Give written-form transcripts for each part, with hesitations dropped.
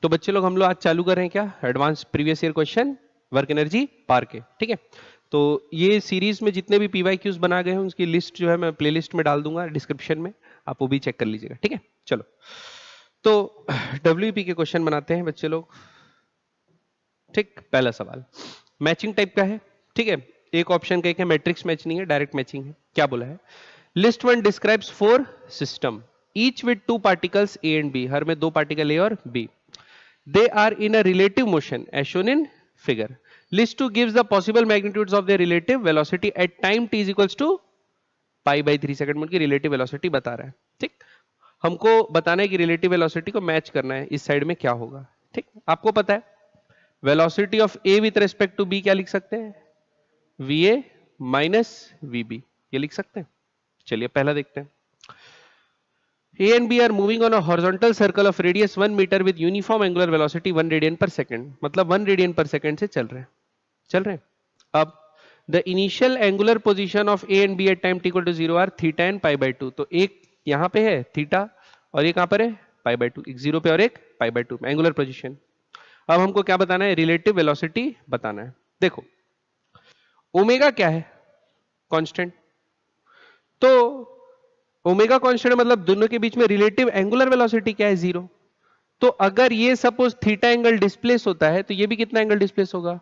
तो बच्चे लोग हम लोग आज चालू कर रहे हैं क्या, advance previous year question work energy पार के, ठीक है। तो ये सीरीज में जितने भी पीवाईक्यूज बना गए हैं उसकी लिस्ट जो है मैं प्लेलिस्ट में डाल दूंगा डिस्क्रिप्शन में, आप वो भी चेक कर लीजिएगा, ठीक है। चलो तो डब्ल्यूपी के क्वेश्चन बनाते हैं बच्चे लोग। ठीक, पहला सवाल मैचिंग टाइप का है, ठीक है। एक ऑप्शन का एक है मैट्रिक्स मैच नहीं है, डायरेक्ट मैचिंग है। क्या बोला है, list one describes four system each with two particles A and B, हर में दो पार्टिकल ए और B. They are in a relative motion as shown in figure. List 2 gives the possible magnitudes of their relative velocity at time t is equals to pi by 3 second में उनकी relative velocity बता रहा है। ठीक, हमको बताना है कि रिलेटिव वेलोसिटी को मैच करना है, इस साइड में क्या होगा। ठीक, आपको पता है velocity of A with respect to B क्या लिख सकते हैं, V A minus V B, ये लिख सकते हैं। चलिए पहला देखते हैं। A and B are moving on a horizontal circle of radius 1 meter with uniform angular velocity 1 radian per second, मतलब 1 radian per second से चल रहे हैं। अब the initial angular position of A and B at time t equal to 0 are theta and pi by 2, तो एक यहाँ पे है थीटा और एक कहाँ पर है पाई बाय 2, एक 0 पे और एक पाई बाय 2 में एंगुलर पोजीशन। अब हमको क्या बताना है, रिलेटिव वेलोसिटी बताना है। देखो ओमेगा क्या है, कांस्टेंट, तो ओमेगा कांस्टेंट मतलब दोनों के बीच में रिलेटिव एंगुलर वेलोसिटी क्या है, 0। तो अगर ये सपोज थीटा एंगल डिस्प्लेस होता है तो ये भी कितना एंगल डिस्प्लेस होगा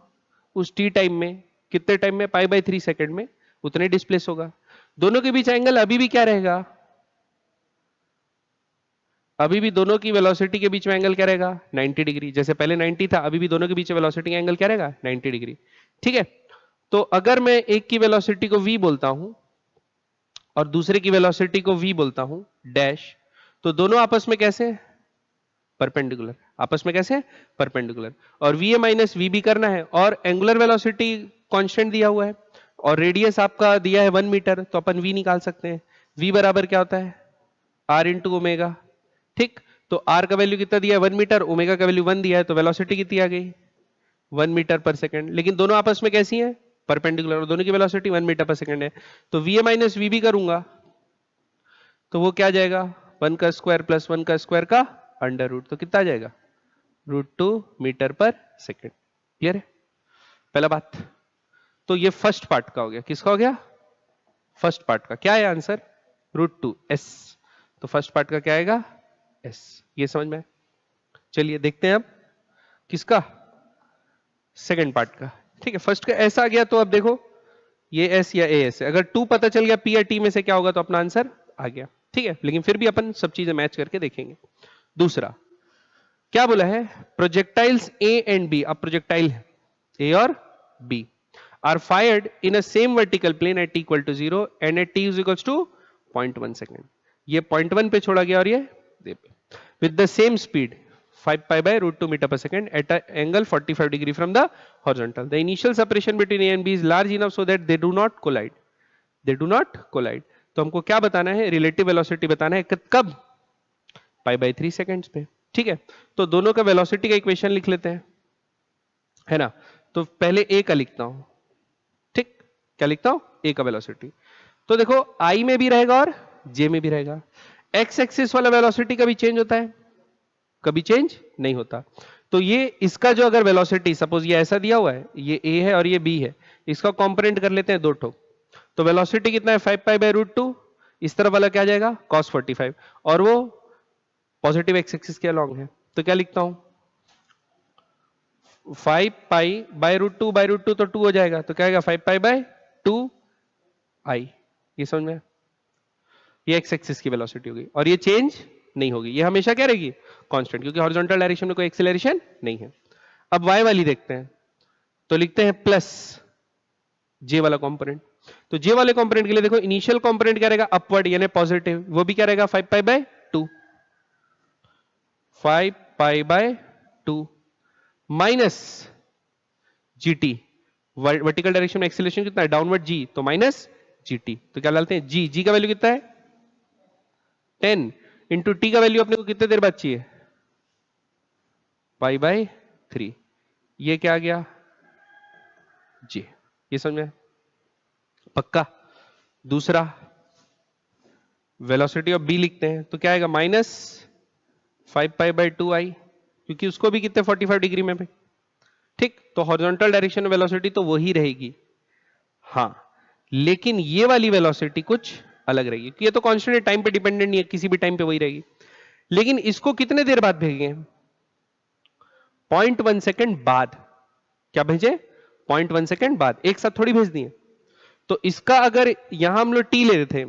उस टी टाइम में, कितने टाइम में, पाई बाय 3 सेकंड में उतने डिस्प्लेस होगा। दोनों के बीच एंगल अभी भी क्या रहेगा, अभी भी दोनों की वेलोसिटी के बीच में एंगल क्या रहेगा 90 डिग्री, जैसे पहले 90 था अभी भी दोनों के बीच में वेलोसिटी का एंगल क्या रहेगा 90 डिग्री। ठीक है, तो अगर मैं एक की वेलोसिटी को v बोलता हूं और दूसरे की वेलोसिटी को v बोलता हूं डैश, तो दोनों आपस में कैसे परपेंडिकुलर, आपस में कैसे परपेंडिकुलर, और va माइनस वी करना है और एंगुलर वेलोसिटी कांस्टेंट दिया हुआ है और रेडियस आपका दिया है 1 मीटर, तो अपन v निकाल सकते हैं। v बराबर क्या होता है r इंटू ओमेगा। ठीक, तो r का वैल्यू कितना दिया है 1 मीटर, ओमेगा का वैल्यू 1 दिया है, तो वेलोसिटी कितनी आ गई 1 मीटर पर सेकंड, लेकिन दोनों आपस में कैसी हैं परपेंडिकुलर और दोनों की वेलोसिटी 1 मीटर पर सेकंड है। तो va माइनस वी करूंगा तो वो क्या जाएगा 1 का स्क्वायर प्लस 1 का स्क्वायर का अंडर रूट, तो कितना आ जाएगा √2 मीटर पर सेकंड। क्लियर है पहला बात। तो ये फर्स्ट पार्ट का हो गया, किसका हो गया फर्स्ट पार्ट का, क्या है आंसर √2 s, तो फर्स्ट पार्ट का क्या आएगा s, ये समझ में। चलिए देखते हैं अब किसका सेकंड पार्ट का। ठीक है, फर्स्ट का s आ गया, तो अब देखो ये s या as है, अगर 2 पता चल गया p या t में से क्या होगा तो अपना आंसर आ गया। ठीक है, लेकिन फिर भी अपन सब चीजें मैच करके देखेंगे। दूसरा क्या बोला है, प्रोजेक्टाइल्स a एंड b, अब प्रोजेक्टाइल है a और b are fired in a same vertical plane at t equal to 0 and at t is equal to 0.1 second. ये 0.1 पे छोड़ा गया और ये with the same speed 5 pi by √2 meter per second at an angle 45 degree from the horizontal. The initial separation between A and B is large enough so that they do not collide. They do not collide. तो हमको क्या बताना है, relative velocity बताना है, कब pi by 3 seconds पे। ठीक है, तो दोनों का वेलोसिटी का इक्वेशन लिख लेते हैं, है ना। तो पहले ए का लिखता हूं, ठीक, क्या लिखता हूं ए का वेलोसिटी। तो देखो आई में भी रहेगा और जे में भी रहेगा। एक्स एक्सिस वाला वेलोसिटी कभी चेंज होता है, कभी चेंज नहीं होता। तो ये इसका जो अगर वेलोसिटी सपोज ये ऐसा दिया हुआ है, ये ए है और ये बी है, इसका कंपोनेंट कर लेते हैं दो ठो, तो वेलोसिटी कितना है 5 पाई बाय √2, इस तरफ वाला क्या जाएगा cos 45 और वो पॉजिटिव एक्स एक्सिस के अलोंग है, तो क्या लिखता हूं 5 पाई बाय √2 तो 2 हो जाएगा, तो क्या आएगा 5 पाई बाय 2 आई। ये समझ में, ये एक्स एक्सिस की वेलोसिटी होगी और ये चेंज नहीं होगी, ये हमेशा क्या रहेगी कांस्टेंट, क्योंकि हॉरिजॉन्टल डायरेक्शन में कोई एक्सेलरेशन नहीं है। अब y वाली देखते हैं, तो लिखते हैं प्लस जे वाला कंपोनेंट। तो जे वाले कंपोनेंट के लिए देखो इनिशियल कंपोनेंट क्या रहेगा अपवर्ड यानी पॉजिटिव, वो भी क्या रहेगा 5 पाई by 2, 5 pi by 2 minus GT, vertical direction में एक्सेलरेशन कितना है डाउनवर्ड जी, तो माइनस जीटी, तो क्या डालते हैं जी, जी का वैल्यू कितना है 10 इंटू टी का वैल्यू अपने को कितने देर बाद चाहिए पाई बाय 3, ये क्या आ गया जी, ये समझ में पक्का। दूसरा वेलोसिटी ऑफ बी लिखते हैं, तो क्या आएगा -5 पाई बाय 2 आई क्योंकि उसको भी कितने 45 डिग्री में भाई, ठीक। तो हॉरिजॉन्टल डायरेक्शन में वेलोसिटी तो वही रहेगी, हाँ, लेकिन ये वाली वेलोसिटी कुछ अलग रहेगी, ये तो कांस्टेंट है, टाइम पे डिपेंडेंट नहीं है, किसी भी टाइम पे वही रहेगी। लेकिन इसको कितने देर बाद भेजेंगे? 0.1 सेकंड बाद। क्या भेजे? 0.1 सेकंड बाद, एक साथ थोड़ी भेज दिए। तो इसका अगर यहां हम लोग टी ले रहे थे,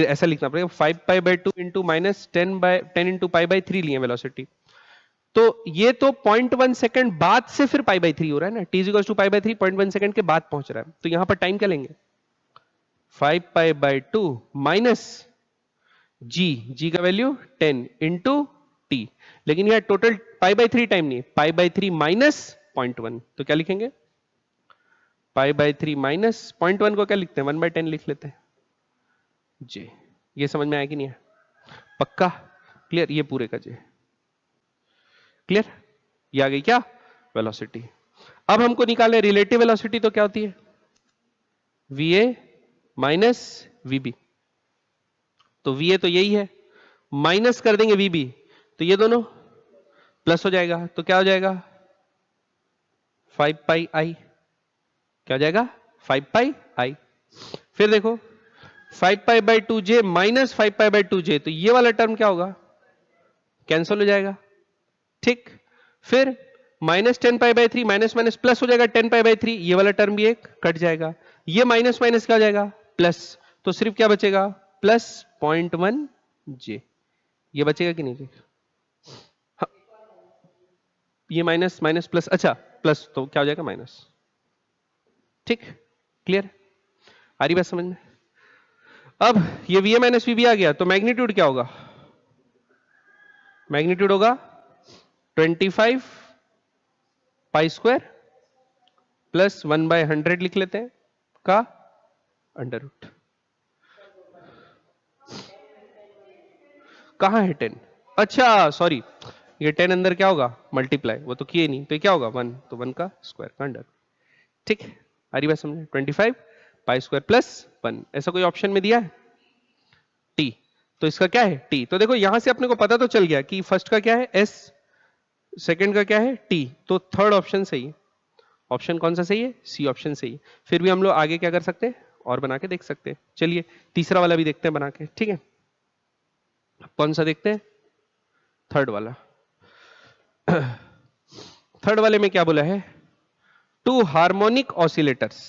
ऐसा लिखना पड़ेगा 5 पाई by 2 into minus 10 into pi by 3 लिए वेलोसिटी, तो ये तो 0.1 सेकंड बाद से फिर पाई बाई 3 हो रहा है ना, T is equal to pi by 3 0.1 second के बाद पहुंच रहा है, तो यहां पर टाइम क्या लेंगे? 5 पाई बाई 2 माइनस जी का वैल्यू 10 इंटू टी, लेकिन यह टोटल पाई बाई 3 टाइम नहीं, पाई बाई 3 माइनस 0.1, तो क्या लिखेंगे? पाई बाई 3 माइनस 0.1 को क्या लिखते हैं? 1 बाई 10 लिख लेते हैं जी। ये समझ में आया कि नहीं है? पक्का क्लियर? ये पूरे का जी क्लियर? ये आ गई क्या? वेलोसिटी। अब हमको निकालना है रिलेटिव वेलोसिटी, तो क्या होती है? वीए माइनस वीबी। तो वीए तो यही है, माइनस कर देंगे वीबी, तो ये दोनों प्लस हो जाएगा, तो क्या हो जाएगा? 5 पाई आई। क्या हो जाएगा? 5 पाई आई। फिर देखो 5 पाई by 2 J minus 5 pi by 2 जे, तो ये वाला टर्म क्या होगा? कैंसिल हो जाएगा, ठीक। फिर minus 10 pi by 3 minus minus plus हो जाएगा 10 पाई बाई 3, ये वाला टर्म भी एक कट जाएगा, ये माइनस माइनस क्या हो जाएगा? प्लस, तो सिर्फ क्या बचेगा? प्लस 0.1 जे। ये बचेगा कि नहीं जी? हाँ, ये माइनस माइनस प्लस, अच्छा प्लस, तो क्या हो जाएगा? माइनस, ठीक। क्लियर? आ रही बात समझ में? अब ये वी ए माइनस वी आ गया, तो मैग्नीट्यूड क्या होगा? मैग्नीट्यूड होगा 25 पाई स्क्वायर प्लस 1/100 लिख लेते हैं का अंडर रूट। कहां है 10? अच्छा सॉरी, ये 10 अंदर क्या होगा? मल्टीप्लाई, वो तो किए नहीं, तो ये क्या होगा? 1, तो 1 का स्क्वायर का अंडर, ठीक। आ रही बात समझे? 25 पाई स्क्वायर प्लस 1, ऐसा कोई ऑप्शन में दिया है? टी, तो इसका क्या है? टी। तो देखो यहां से अपने को पता तो चल गया कि फर्स्ट का क्या है? एस, सेकंड का क्या है? टी, तो थर्ड ऑप्शन सही है। ऑप्शन कौन सा सही है? सी ऑप्शन सही है। फिर भी हम लोग आगे क्या कर सकते हैं? और बना के देख सकते हैं। चलिए तीसरा वाला भी देखते हैं बना के, ठीक है। कौन सा देखते हैं? थर्ड वाला। थर्ड वाले में क्या बोला है? Two harmonic oscillators.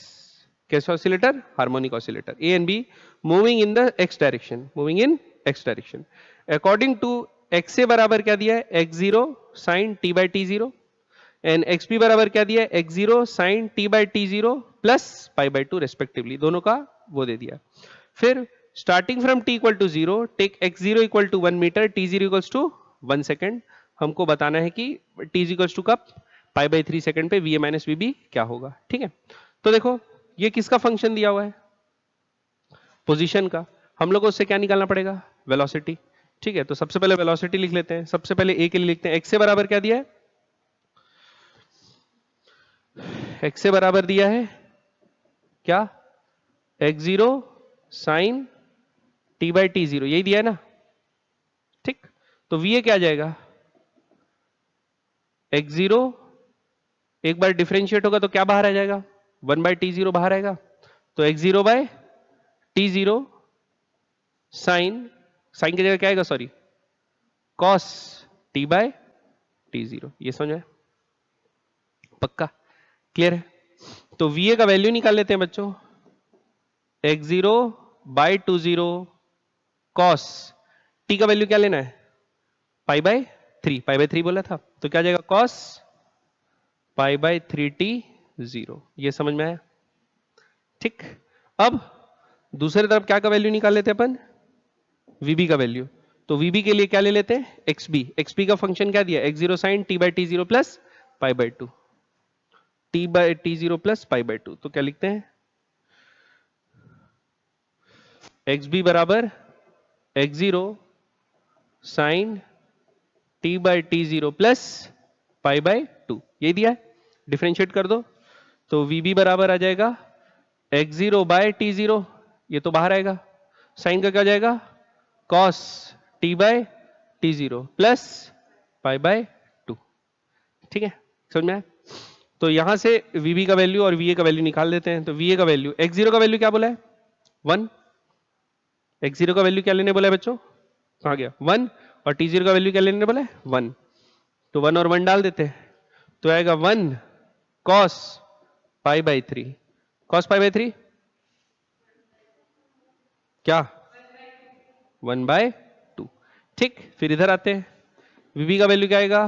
कैसे oscillator? Harmonic oscillator, A and B moving in the x direction, moving in x direction according to x से बराबर क्या दिया है? x0 sine t by T zero, and xp बराबर क्या दिया है? x0 sine t by T zero plus pi by 2 respectively, दोनों का वो दे दिया। फिर starting from t equal to 0 take x0 equal to 1 metre, t0 equals to 1 second. हमको बताना है कि t इक्वल्स टू कब? पाई बाई 3 सेकेंड पे va माइनस vb क्या होगा, ठीक है। तो देखो ये किसका फंक्शन दिया हुआ है? पोजीशन का। हम लोग को उससे क्या निकालना पड़ेगा? वेलोसिटी, ठीक है। तो सबसे पहले वेलोसिटी लिख लेते हैं। सबसे पहले a के लिए लिखते हैं, x से बराबर क्या दिया है? x से बराबर दिया है क्या? x0 sine t by T zero, यही दिया है ना, ठीक। तो va क्या आ जाएगा? x0 एक बार डिफरेंशिएट होगा तो क्या बाहर आ जाएगा? 1 बाई टी जीरो बाहर आएगा, तो x0 by T zero sine, sine की जगह क्या आएगा? Sorry, cos T by T zero. ये समझ में? पक्का क्लियर है? तो va का वैल्यू निकाल लेते हैं बच्चों, x0 बाई 20 कॉस टी का वैल्यू क्या लेना है? पाई बाय 3, पाई बाय 3 बोला था, तो क्या जाएगा? Cos pi by 3t0। ये समझ में आया, ठीक। अब दूसरे तरफ क्या का वैल्यू निकाल लेते हैं अपन? vb का वैल्यू। तो vb के लिए क्या ले लेते हैं? xb। xb का फंक्शन क्या दिया? x0 sine t by T zero plus pi by 2, t by T zero plus pi by 2। तो क्या लिखते हैं? xb बराबर x0 sine t by T zero plus pi by 2, यही दिया है। डिफरेंशिएट कर दो, तो vb बराबर आ जाएगा x0 बाय टी जीरो, ये तो बाहर आएगा, साइन का क्या जाएगा? Cos t by T zero plus pi by 2। ठीक है, समझ में आया? तो यहां से VB का वैल्यू और VA का वैल्यू निकाल देते हैं। तो VA का वैल्यू, x0 का वैल्यू क्या बोला है? 1। x0 का वैल्यू क्या लेने बोला है बच्चों? कहाँ गया? 1। और t0 का वैल्यू क्या लेने बोला है? 1। तो 1 और 1 डाल देते हैं, तो आएगा 1 cos pi by 3। cos pi by 3 क्या? 1/2। ठीक, फिर इधर आते हैं, VB का वैल्यू क्या आएगा?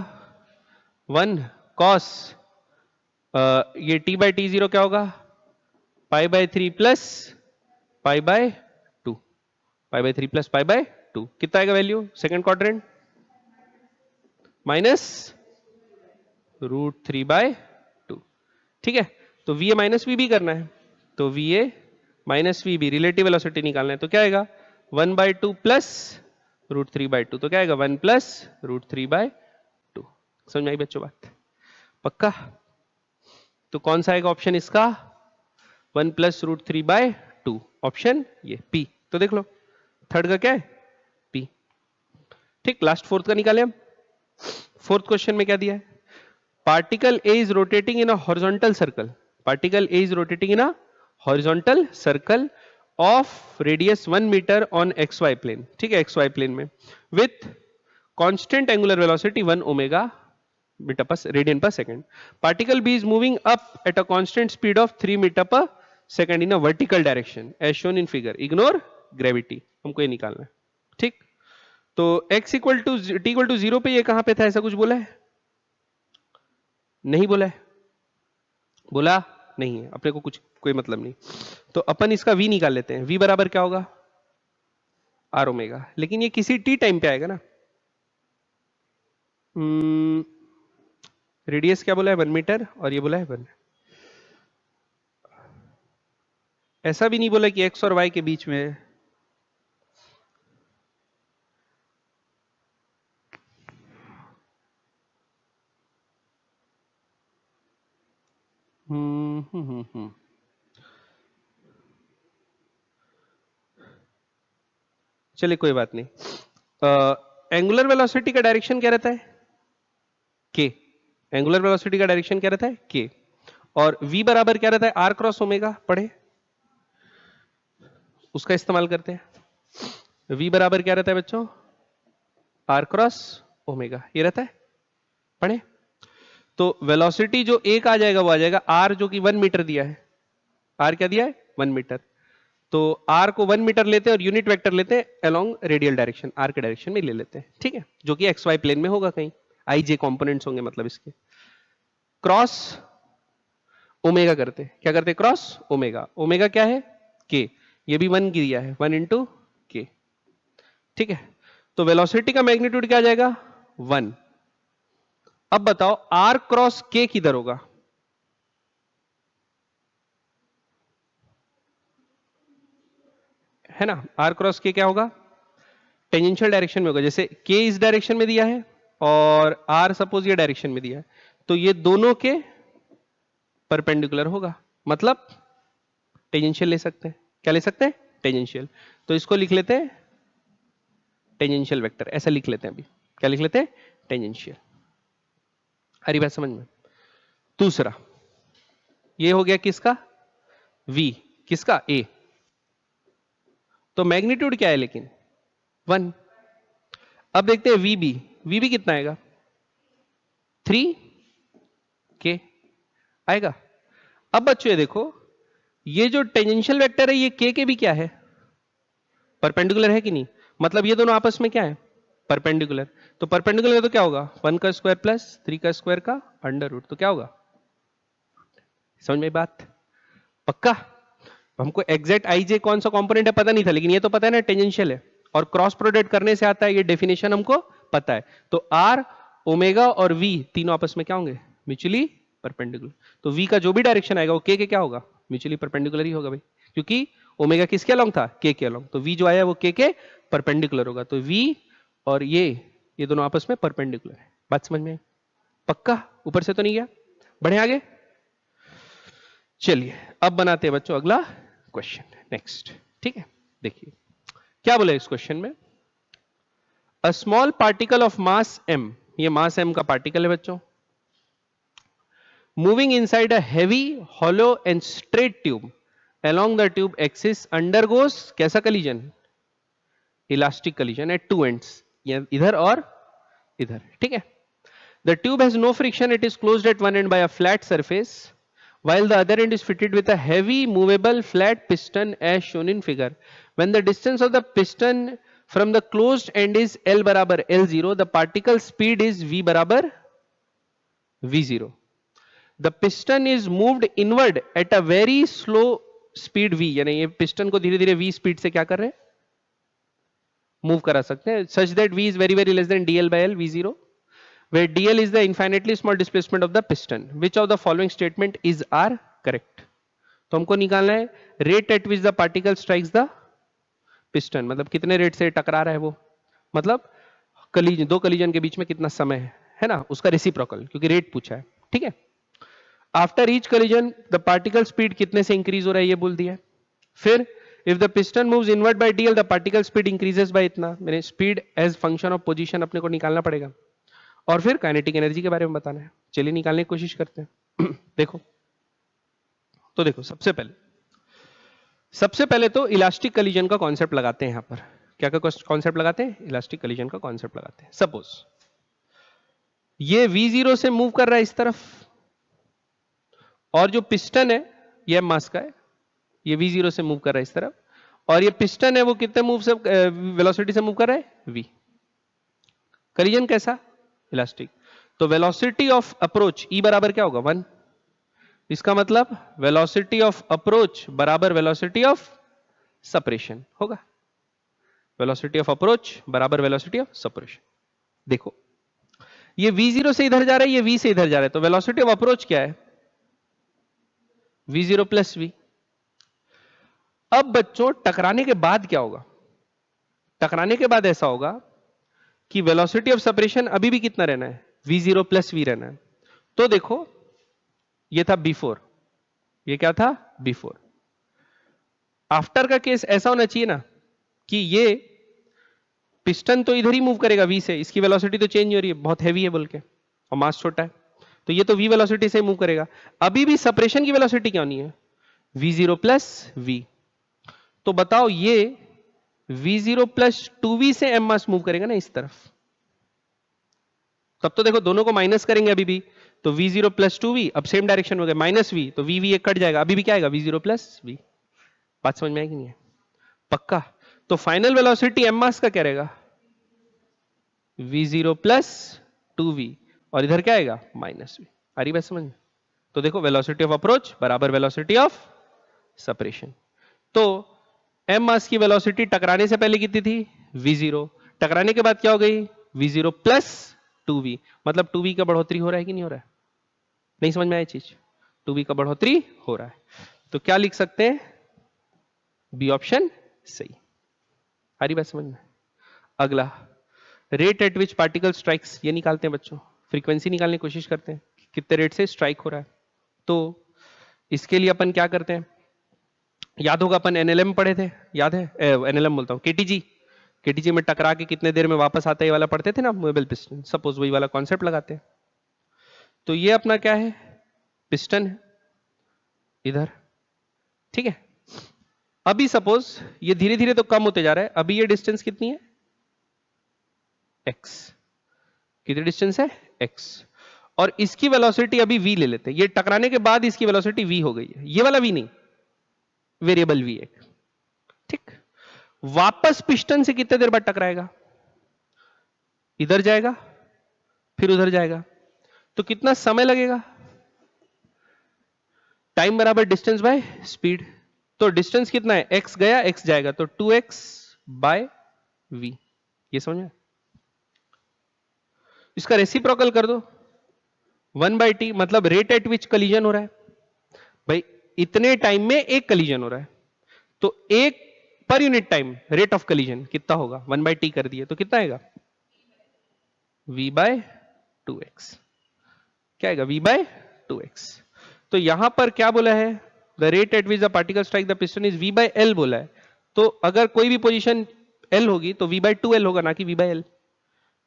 1 cos ये t बाई t0 क्या होगा? पाई by 3 plus pi by 2। Pi by 3 plus pi by 2 कितना आएगा वैल्यू? Second quadrant minus √3/2। ठीक है, तो VA माइनस VB करना है, तो VA minus VB relative velocity निकालना है, तो क्या आएगा? 1/2 प्लस √3/2, तो क्या आएगा? 1 प्लस √3/2। समझ में आई बच्चों बात? पक्का? तो कौन सा आएगा ऑप्शन इसका? 1 प्लस √3/2, ऑप्शन ये P। तो देख लो थर्ड का क्या है? P। ठीक, लास्ट फोर्थ का निकाले हम। फोर्थ क्वेश्चन में क्या दिया है? Particle A is rotating in a horizontal circle. Particle A is rotating in a horizontal circle of radius 1 meter on XY plane. ठीक है, XY plane में with constant angular velocity 1 omega meter per radian per second. Particle B is moving up at a constant speed of 3 meter per second in a vertical direction as shown in figure. Ignore gravity. हमको ये निकालना है। ठीक, तो x equal to t equal to 0 पे ये कहां पे था? ऐसा कुछ बोला है? नहीं बोला है? बोला नहीं है, अपने को कुछ कोई मतलब नहीं। तो अपन इसका v निकाल लेते हैं। v बराबर क्या होगा? r omega. लेकिन ये किसी t टाइम पे आएगा ना। रेडियस क्या बोला है? 1 मीटर, और ये बोला है 1। ऐसा भी नहीं बोला कि x और y के बीच में है। चलिए कोई बात नहीं। एंगुलर वेलोसिटी का डायरेक्शन क्या रहता है? k। एंगुलर वेलोसिटी का डायरेक्शन क्या रहता है? k। और v बराबर क्या रहता है? r cross omega. पढ़े, उसका इस्तेमाल करते हैं। v बराबर क्या रहता है बच्चों? r क्रॉस ओमेगा, ये रहता है। पढ़े, तो वेलोसिटी जो एक आ जाएगा वो आ जाएगा r, जो कि 1 मीटर दिया है। r क्या दिया है? 1 मीटर। तो r को 1 मीटर लेते हैं और यूनिट वेक्टर लेते हैं अलोंग रेडियल डायरेक्शन, r के डायरेक्शन में ले लेते हैं। ठीक है, जो कि xy प्लेन में होगा, कहीं ij कंपोनेंट्स होंगे मतलब इसके। क्रॉस ओमेगा करते, क्या करते? Cross omega. ओमेगा क्या है? k। ये भी 1 की दिया है, 1 इंटू k। ठीक है, तो वेलोसिटी का मैग्नीट्यूड क्या आ जाएगा? 1। अब बताओ r क्रॉस k किधर होगा? है ना, r क्रॉस k क्या होगा? टेंजेंशियल डायरेक्शन में होगा। जैसे k इस डायरेक्शन में दिया है और r सपोज ये डायरेक्शन में दिया है, तो ये दोनों के परपेंडिकुलर होगा, मतलब टेंजेंशियल ले सकते हैं। क्या ले सकते हैं? टेंजेंशियल। तो इसको लिख लेते हैं टेंजेंशियल वेक्टर, ऐसा लिख लेते हैं अभी। क्या लिख लेते हैं? टेंजेंशियल। हरी बात समझ में? दूसरा ये हो गया किसका? v। किसका? a। तो मैग्नीट्यूड क्या है लेकिन? 1। अब देखते हैं VB। VB कितना आएगा? 3k आएगा। अब बच्चों ये देखो, ये जो टेंजेंशियल वेक्टर है ये k के भी क्या है? परपेंडिकुलर है कि नहीं? मतलब ये दोनों आपस में क्या है? परपेंडिकुलर। तो परपेंडिकुलर है तो क्या होगा? 1 का स्क्वायर प्लस 3 का स्क्वायर का अंडर रूट, तो क्या होगा? समझ में बात? पक्का? हमको एग्जैक्ट आईजे कौन सा कंपोनेंट है पता नहीं था, लेकिन ये तो पता है ना टेंजेंशियल है, और क्रॉस प्रोडक्ट करने से आता है, ये डेफिनेशन हमको पता है। तो आर, ओमेगा और वी तीनों आपस में क्या होंगे? Mutually perpendicular. तो वी का जो भी डायरेक्शन आएगा वो के क्या होगा? म्यूचुअली परपेंडिकुलर ही होगा भाई, क्योंकि ओमेगा किसके अलोंग था? के अलोंग। तो वी जो आया वो के परपेंडिकुलर होगा। तो वी और ये दोनों आपस में परपेंडिकुलर है। बात समझ में? पक्का? ऊपर से तो नहीं गया? बढ़े आगे, चलिए अब बनाते हैं बच्चों अगला क्वेश्चन। नेक्स्ट, ठीक है, देखिए क्या बोला इस क्वेश्चन में। A small particle of mass m, ये मास m का पार्टिकल है बच्चों, moving inside a heavy hollow and straight tube along the tube axis undergoes कैसा collision? Elastic collision at two ends, इधर और इधर, ठीक है. The tube has no friction, it is closed at one end by a flat surface while the other end is fitted with a heavy movable flat piston as shown in figure. When the distance of the piston from the closed end is L बराबर L0, the particle speed is V बराबर V0. The piston is moved inward at a very slow speed V, यानी ये piston को धीरे धीरे V speed से क्या कर रहे हैं, मूव करा सकते हैं, such that V is very very less than dl by L V0, where dl is the infinitely small displacement of the piston. Which of the following statement is are correct? तो हमको निकालना है rate at which the particle strikes the piston, मतलब कितने rate से टकरा रहा है वो, मतलब कलीजन, दो कलीजन के बीच में कितना समय है ना, उसका रेसिप्रोकल, क्योंकि रेट पूछा है, ठीक है. After each collision the particle speed कितने से इंक्रीज हो रहा है ये बोल दिया. फिर if the piston moves inward by dl the particle speed increases by इतना, मैंने speed as function of position अपने को निकालना पड़ेगा. और फिर काइनेटिक एनर्जी के बारे में बताना है. चलिए निकालने की कोशिश करते हैं. देखो तो देखो सबसे पहले तो इलास्टिक कलीजन का कॉन्सेप्ट लगाते हैं. यहां पर क्या का कॉन्सेप्ट लगाते हैं, इलास्टिक कलीजन का कॉन्सेप्ट लगाते हैं. सपोज ये V0 से मूव कर रहा है इस तरफ, और जो पिस्टन है ये मास का है, ये V0 से मूव कर रहा है इस तरफ, और ये पिस्टन है वो कितने मूव से वेलोसिटी से मूव कर रहा है, V. कलीजन कैसा, इलास्टिक. तो वेलोसिटी ऑफ अप्रोच E बराबर क्या होगा, 1. इसका मतलब वेलोसिटी ऑफ अप्रोच बराबर वेलोसिटी ऑफ सेपरेशन होगा. वेलोसिटी ऑफ अप्रोच बराबर वेलोसिटी ऑफ सेपरेशन. देखो ये V0 से इधर जा रहा है, ये V से इधर जा रहा है, तो वेलोसिटी ऑफ अप्रोच क्या है, V0 प्लस V. अब बच्चों टकराने के बाद क्या होगा, टकराने के बाद ऐसा होगा कि वेलोसिटी ऑफ सेपरेशन अभी भी कितना रहना है, V0 प्लस V रहना है. तो देखो ये था बिफोर, ये क्या था बिफोर. आफ्टर का केस ऐसा होना चाहिए ना कि ये पिस्टन तो इधर ही मूव करेगा V से, इसकी वेलोसिटी तो चेंज हो रही है, बहुत हैवी है बोल के, और मास छोटा है, तो ये तो V वेलोसिटी से मूव करेगा. अभी भी सेपरेशन की वेलोसिटी क्या होनी है, V0 प्लस V. तो बताओ ये V0 प्लस 2V से m मास मूव करेगा ना इस तरफ, तब तो देखो दोनों को माइनस करेंगे अभी भी, तो V0 प्लस 2V, अब सेम डायरेक्शन हो गया माइनस V, तो V एक कट जाएगा, अभी भी क्या आएगा, V0 प्लस V. बात समझ में आएगी नहीं है, पक्का. तो फाइनल वेलोसिटी m मास का क्या रहेगा, V0 प्लस 2V, और इधर क्या आएगा माइनस V. आ रही बात समझ में. तो देखो वेलोसिटी ऑफ अप्रोच बराबर वेलोसिटी ऑफ सेपरेशन. तो m मास की वेलोसिटी टकराने से पहले कितनी थी, V0, टकराने के बाद क्या हो गई, V0 प्लस 2V, मतलब 2V का बढ़ोतरी हो रहा है कि नहीं हो रहा है, नहीं समझ में आया चीज, 2V का बढ़ोतरी हो रहा है. तो क्या लिख सकते हैं, बी ऑप्शन सही. आ रही बात समझ में. अगला rate at which particle strikes, ये निकालते हैं बच्चों, फ्रीक्वेंसी निकालने की कोशिश करते हैं कितने रेट से स्ट्राइक हो रहा है. तो इसके लिए अपन क्या करते हैं, याद होगा अपन NLM पढ़े थे, याद है, NLM बोलता हूं KTG में टकरा के कितने देर में वापस आता है ये वाला पढ़ते थे ना, मूवेबल पिस्टन. सपोज वही वाला कॉन्सेप्ट लगाते हैं. तो ये अपना क्या है, पिस्टन है इधर, ठीक है. अभी सपोज ये धीरे धीरे तो कम होते जा रहा है, अभी ये डिस्टेंस कितनी है, x. कितनी डिस्टेंस है, x, और इसकी वेलोसिटी अभी v ले लेते हैं. ये टकराने के बाद इसकी वेलोसिटी v हो गई है, ये वाला v नहीं, वेरिएबल v एक, ठीक. वापस पिस्टन से कितने देर बाद टकराएगा, इधर जाएगा फिर उधर जाएगा, तो कितना समय लगेगा, टाइम बराबर डिस्टेंस बाय स्पीड. तो डिस्टेंस कितना है, x गया x जाएगा, तो 2x बाय v. ये समझ में. इसका रेसिप्रोकल कर दो 1/t, मतलब रेट एट विच कलीजन हो रहा है भाई, इतने टाइम में एक कलीजन हो रहा है, तो एक per unit time rate of collision कितना होगा, 1/t कर दिए तो कितना आएगा, v/2x. क्या आएगा, v/2x. तो यहां पर क्या बोला है, the rate at which the particle strike the piston is v/l बोला है. तो अगर कोई भी पोजीशन l होगी तो v/2l होगा, ना कि v/l.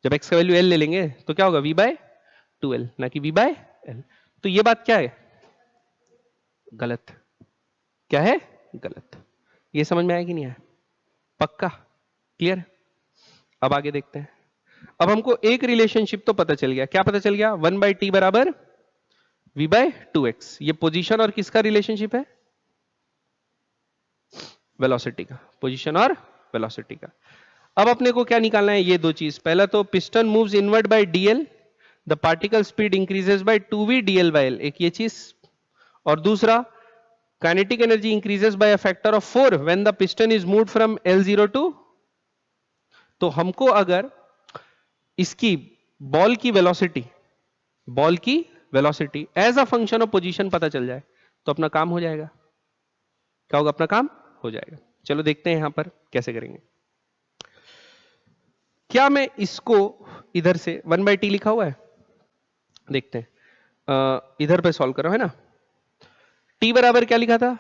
जब x का वैल्यू l ले लेंगे तो क्या होगा, v/2l ना कि v/l. तो ये बात क्या है? गलत। क्या है? गलत। ये समझ में आया कि नहीं आया? पक्का? क्लियर? अब आगे देखते हैं। अब हमको एक रिलेशनशिप तो पता चल गया। क्या पता चल गया? 1/t बराबर v/2x। ये पोजीशन और किसका रिलेशनशिप है? वेलोसिटी का। पोजीशन और वेलोसिटी का। अब अपने को क्या निकालना है? ये दो चीज। पहला तो piston moves inward by dl, the particle speed increases by 2v dl by l, एक ये चीज। और दूसरा, kinetic energy increases by a factor of 4 when the piston is moved from L0 to. तो हमको अगर इसकी बॉल की velocity as a function of position पता चल जाए तो अपना काम हो जाएगा। क्या होगा? अपना काम हो जाएगा। चलो देखते हैं यहां पर कैसे करेंगे। क्या मैं इसको इधर से 1/t लिखा हुआ है, देखते हैं। इधर पे सॉल्व करो, है ना। t बराबर क्या लिखा था?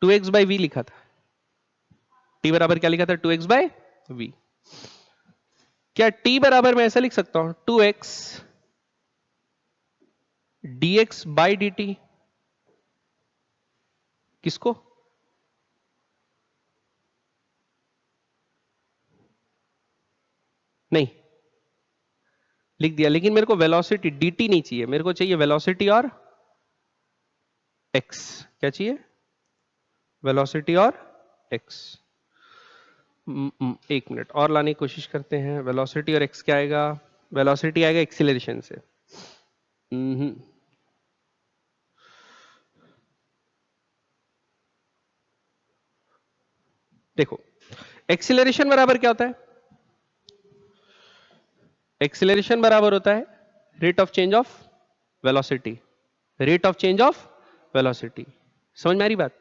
2x/v लिखा था। t बराबर क्या लिखा था? 2x/v। क्या t बराबर मैं ऐसा लिख सकता हूं 2x dx/dt? किसको? नहीं लिख दिया, लेकिन मेरे को वेलोसिटी dt नहीं चाहिए, मेरे को चाहिए वेलोसिटी और x। क्या चाहिए? वेलोसिटी और x। एक मिनट और लाने की कोशिश करते हैं। वेलोसिटी और x क्या आएगा? वेलोसिटी आएगा एक्सीलरेशन से। देखो, एक्सीलरेशन बराबर क्या होता है? एक्सीलरेशन बराबर होता है rate of change of velocity. Rate of change of velocity. समझ में आ रही बात?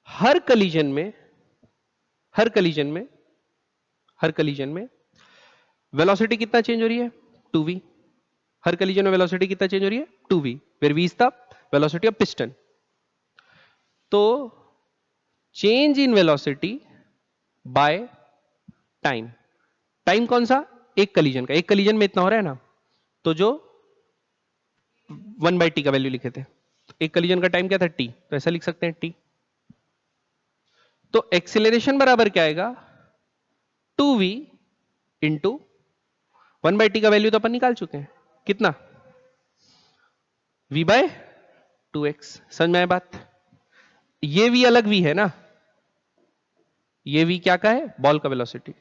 हर कलीजन में वेलोसिटी कितना चेंज हो रही है? 2v। हर कलीजन में वेलोसिटी कितना चेंज हो रही है? 2v, where v is the velocity of piston. तो change in velocity by time. Time कौन सा? एक कलीजन का। एक कलीजन में इतना हो रहा है ना, तो जो 1/t का वैल्यू लिखे थे, तो एक कलीजन का टाइम क्या था? t। तो ऐसा लिख सकते हैं t। तो एक्सीलरेशन बराबर क्या आएगा? 2v इंटू 1/t का वैल्यू तो अपन निकाल चुके हैं, कितना? v/2x। समझ में आया बात? ये v अलग v है ना, ये v क्या का है? बॉल का वेलोसिटी।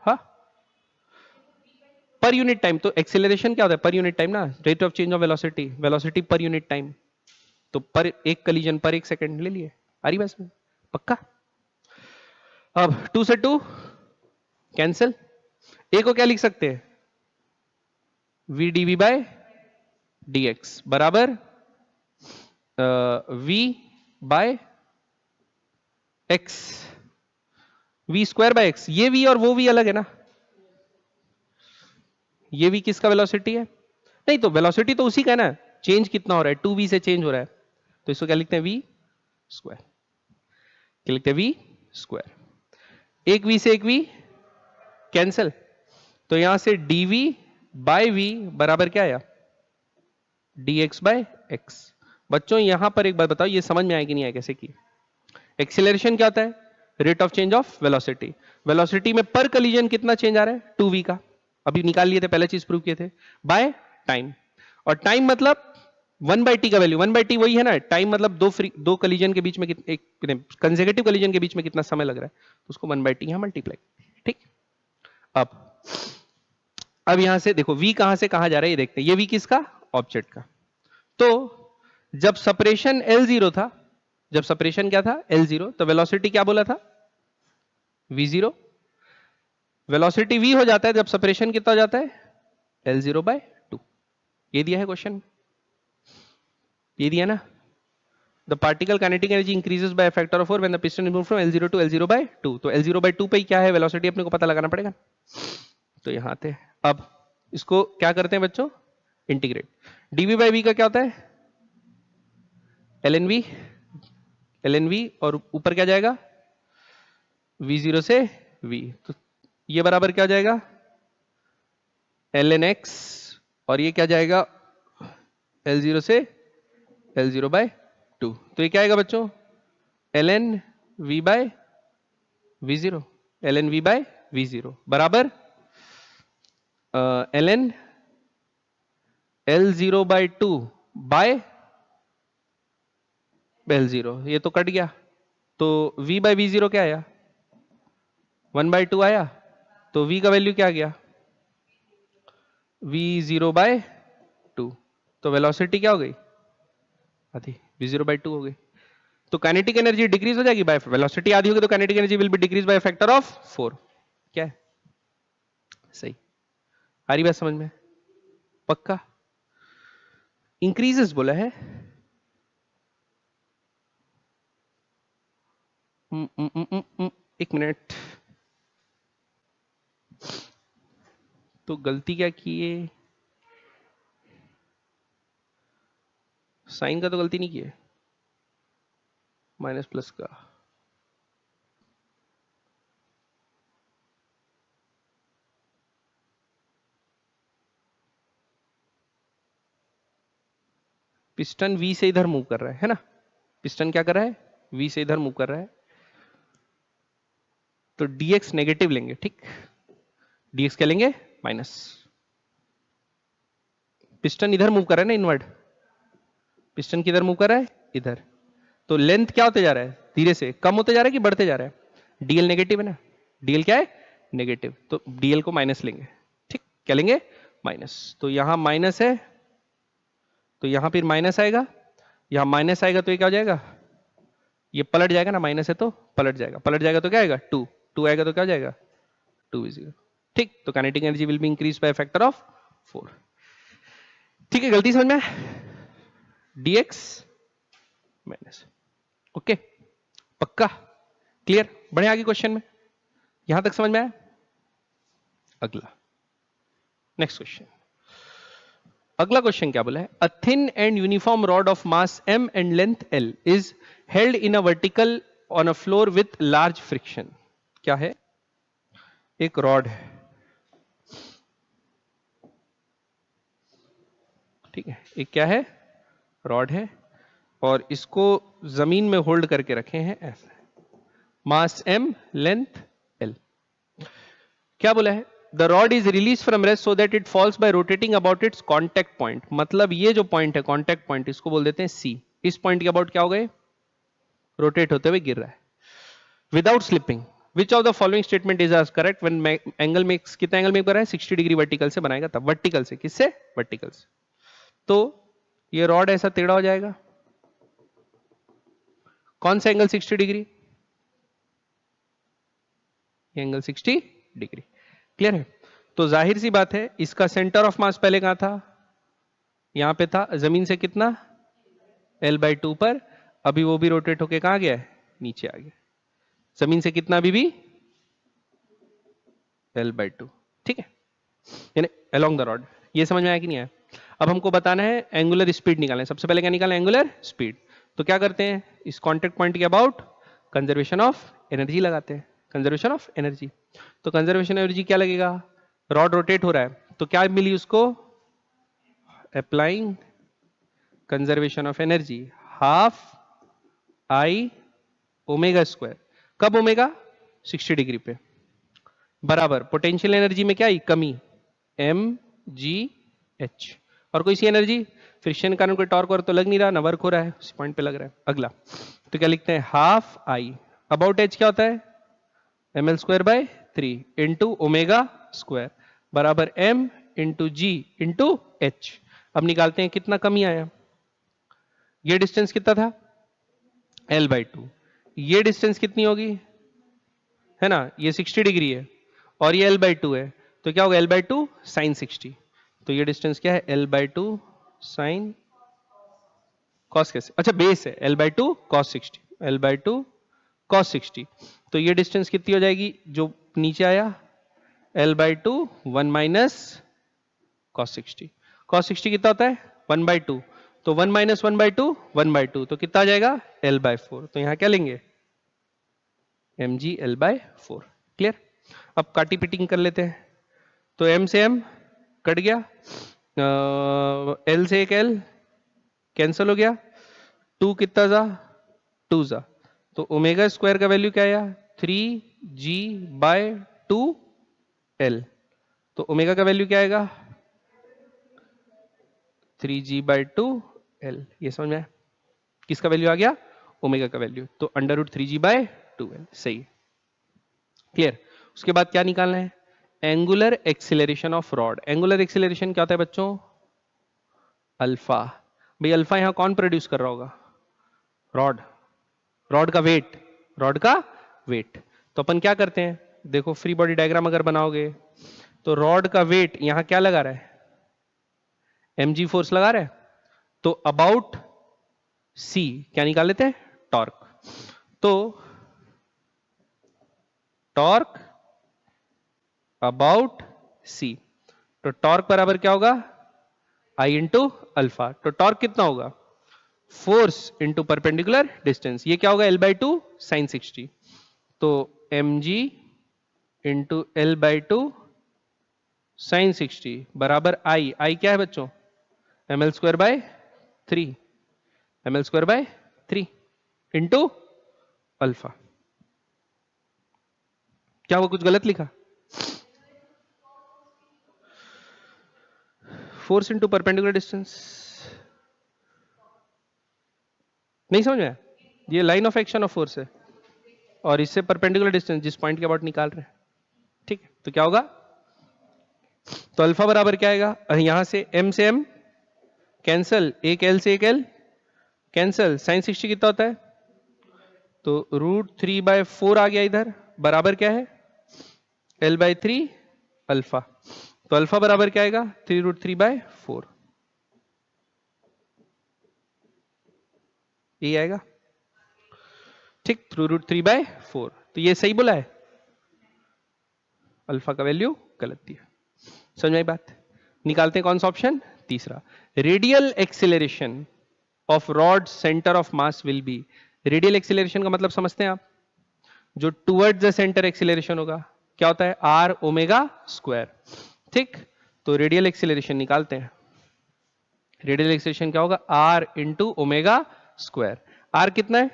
हाँ, पर यूनिट टाइम। तो एक्सेलरेशन क्या होता है? पर यूनिट टाइम ना, rate of change of velocity, velocity पर यूनिट टाइम। तो पर एक कलीजन पर एक सेकंड ले लिए। आ रही बस में? पक्का? अब 2 से 2 कैंसिल। ए को क्या लिख सकते हैं? v dv/dx बराबर v बाय x, v²/x। ये v और वो v अलग है ना। ये v किसका वेलोसिटी है? नहीं, तो वेलोसिटी तो उसी का है ना। चेंज कितना हो रहा है? 2v से चेंज हो रहा है, तो इसको क्या लिखते हैं? v²। क्या लिखते हैं? v²। एक v से एक v कैंसिल। तो यहां से dv/v बराबर क्या आया? dx/x। बच्चों यहां पर एक बात बताओ, ये समझ में आएगी नहीं आए कैसे की? एक्सीलरेशन क्या होता है? Rate of change of velocity. Velocity में पर कलीजन कितना चेंज आ रहा है? 2v का। अभी निकाल लिए थे, पहले चीज प्रूव किए थे। By time. और टाइम मतलब 1/t का वैल्यू। 1/t वही है ना। टाइम मतलब दो कलीजन के बीच में एक कंसेक्यूटिव कलीजन के बीच में कितना समय लग रहा है, तो उसको 1/t यहां मल्टीप्लाई। ठीक। अब यहां से देखो v कहां से कहां जा रहा है ये देखते हैं। ये v किसका? ऑब्जेक्ट का। तो जब सेपरेशन L0 था, जब सेपरेशन क्या था? L0, तो वेलोसिटी क्या बोला था? v0। वेलोसिटी v हो जाता है जब सेपरेशन कितना हो जाता है? L0/2। ये दिया है क्वेश्चन, ये दिया ना। The particle kinetic energy increases by factor of 4 when the piston is moved from L0 to L0/2। तो L0/2 पे क्या है वेलोसिटी, अपने को पता लगाना पड़ेगा। तो यहां आते हैं। अब इसको क्या करते हैं बच्चों? इंटीग्रेट। dv/v का क्या होता है? ln v और ऊपर क्या जाएगा? v0 से v। तो ये बराबर क्या हो जाएगा? ln x, और ये क्या जाएगा L0 से L0 बाय 2, तो ये क्या आएगा बच्चों ln v by v0, ln v by v0 बराबर ln L0 bye 2 bye L0, ये तो कट गया, तो v बाय v0 क्या आया 1 बाय 2 आया, तो v का वैल्यू क्या आ गया v0 बाय 2, तो वेलोसिटी क्या हो गई आधी, v0 बाय 2 हो गई। तो काइनेटिक एनर्जी डिक्रीज हो जाएगी बाय, वेलोसिटी आधी होगी तो kinetic energy will be decrease by factor of 4। क्या है सही, आ रही बात समझ में, पक्का। इंक्रीजेस बोला है, एक मिनट, तो गलती क्या की है, साइन का तो गलती नहीं की है, माइनस प्लस का, पिस्टन V से इधर मूव कर रहा है ना, पिस्टन क्या कर रहा है V से इधर मूव कर रहा है, तो dx नेगेटिव लेंगे, ठीक, dx क्या लेंगे माइनस, पिस्टन इधर मूव कर रहा है ना इनवर्ड, पिस्टन किधर मूव कर रहा है इधर, तो लेंथ क्या होते जा रहा है धीरे से कम होते जा रहा है कि बढ़ते जा रहा है, dl नेगेटिव है ना, dl क्या है नेगेटिव, तो dl को माइनस लेंगे, ठीक, क्या लेंगे माइनस, तो यहां माइनस है तो यहां फिर माइनस आएगा, यहां माइनस आएगा तो ये क्या हो जाएगा, ये पलट जाएगा ना, माइनस है तो पलट जाएगा, पलट जाएगा तो क्या आएगा 2, 2 आएगा तो क्या हो जाएगा 2 ठीक, तो kinetic energy will be increase by factor of 4। ठीक है, गलती समझ में, dx माइनस, ओके, पक्का क्लियर, बढ़े आगे क्वेश्चन में, यहां तक समझ में आया। अगला नेक्स्ट क्वेश्चन, अगला क्वेश्चन क्या बोला है, a thin and uniform rod of mass m and length l is held in a vertical on a floor with large friction. क्या है, एक रॉड है, ठीक है, एक क्या है रॉड है, और इसको जमीन में होल्ड करके रखे हैं ऐसा, मास m लेंथ l, क्या बोला है, the rod is release from rest so that it falls bye rotating about it's contact point, मतलब ये जो पॉइंट है कॉन्टैक्ट पॉइंट, इसको बोल देते हैं C, इस पॉइंट के अबाउट क्या हो गए रोटेट होते हुए गिर रहा है without slipping, which of the following statement is correct when angle makes, कितना एंगल मेक कर रहा है 60 डिग्री वर्टिकल से बनाएगा तब, वर्टिकल से, किससे वर्टिकल से, तो ये रॉड ऐसा टेढ़ा हो जाएगा, कौन सा angle 60 degree, angle 60 degree, clear है, तो जाहिर सी बात है इसका सेंटर ऑफ मास पहले कहां था, यहां पे था, जमीन से कितना L/2 पर, अभी वो भी रोटेट होके कहां गया है नीचे आ गया, जमीन से कितना अभी भी L/2, ठीक है, यानी अलोंग द रॉड, ये समझ में आया कि नहीं आया। अब हमको बताना है एंगुलर स्पीड निकालना है, सबसे पहले क्या निकालना है एंगुलर स्पीड, तो क्या करते हैं इस कॉन्टैक्ट पॉइंट के अबाउट कंजर्वेशन ऑफ एनर्जी लगाते हैं, कंजर्वेशन ऑफ एनर्जी, तो कंजर्वेशन एनर्जी क्या लगेगा, रॉड रोटेट हो रहा है तो क्या मिली उसको, applying conservation of energy half I omega square, कब ओमेगा 60 डिग्री पे, बराबर पोटेंशियल एनर्जी में क्या आई कमी mgh, और कोई सी एनर्जी फ्रिक्शन के कारण कोई टॉर्क वर्क तो लग नहीं रहा ना, वर्क हो रहा है उस पॉइंट पे लग रहा है। अगला तो क्या लिखते हैं हाफ आई अबाउट एच क्या होता है ml square by 3 into omega square बराबर m इंटू जी इंटू एच। अब निकालते हैं कितना कमी आया, ये डिस्टेंस कितना था L/2, ये डिस्टेंस कितनी होगी है ना, ये 60 डिग्री है और ये L/2 है, तो क्या होगा L/2 साइन 60, तो ये डिस्टेंस क्या है L/2 साइन कॉस कैसे, अच्छा बेस है L/2 कॉस 60, L/2 कॉस 60, तो ये डिस्टेंस कितनी हो जाएगी जो नीचे आया L/2 1 माइनस कॉस 60, कॉस 60 कितना होता है 1/2, तो 1 माइनस 1/2 1/2, तो कितना आ जाएगा L/4, तो यहां क्या लेंगे mg L/4, क्लियर। अब काटी पिटिंग कर लेते हैं, तो m से m कट गया, एल से एक एल कैंसिल हो गया, 2 कितना जा 2 जा, तो ओमेगा स्क्वायर का वैल्यू क्या आया 3g/2l, तो ओमेगा का वैल्यू क्या आएगा 3g/2l। ये समझ में आया? किसका वैल्यू आ गया ओमेगा का वैल्यू, तो √3g/2l सही। क्लियर? उसके बाद क्या निकालना है angular acceleration of rod. Angular acceleration क्या होता है बच्चों अल्फा। भाई अल्फा यहां कौन प्रोड्यूस कर रहा होगा रॉड, रॉड का वेट, रॉड का वेट। तो अपन क्या करते हैं देखो फ्री बॉडी डायग्राम अगर बनाओगे तो रॉड का वेट यहां क्या लगा रहा है mg फोर्स लगा रहा है, तो अबाउट c क्या निकाल लेते हैं टॉर्क, तो टॉर्क अबाउट c, तो टॉर्क बराबर क्या होगा I इंटू अल्फा। तो टॉर्क कितना होगा फोर्स इंटू परपेंडिकुलर डिस्टेंस, ये क्या होगा L/2 sin 60, तो mg इंटू L/2 sin 60 बराबर I क्या है बच्चों ml²/3 ml²/3 इंटू अल्फा। क्या हुआ कुछ गलत लिखा, फोर्स इंटू परपेंडिकुलर डिस्टेंस, नहीं समझ में? ये line of action of force है और इससे परपेंडिकुलर डिस्टेंस जिस पॉइंट के अबाउट निकाल रहे हैं, ठीक है। तो क्या होगा तो अल्फा बराबर क्या आएगा यहां से m से m कैंसल, एक l से एक l कैंसल, sin 60 कितना होता है तो √3/4 आ गया इधर, बराबर क्या है L/3 अल्फा, तो अल्फा बराबर क्या आएगा 3√3/4, ये आएगा ठीक 3√3/4। तो ये सही बोला है, अल्फा का वैल्यू गलत दिया। समझ में आई बात? निकालते हैं कौन सा ऑप्शन तीसरा, radial acceleration of rod centre of mass will be. Radial acceleration का मतलब समझते हैं आप, जो टुवर्ड्स द सेंटर एक्सेलरेशन होगा क्या होता है r ओमेगा स्क्वायर, ठीक। तो रेडियल एक्सेलरेशन निकालते हैं, रेडियल एक्सेलरेशन क्या होगा r into omega square. r कितना है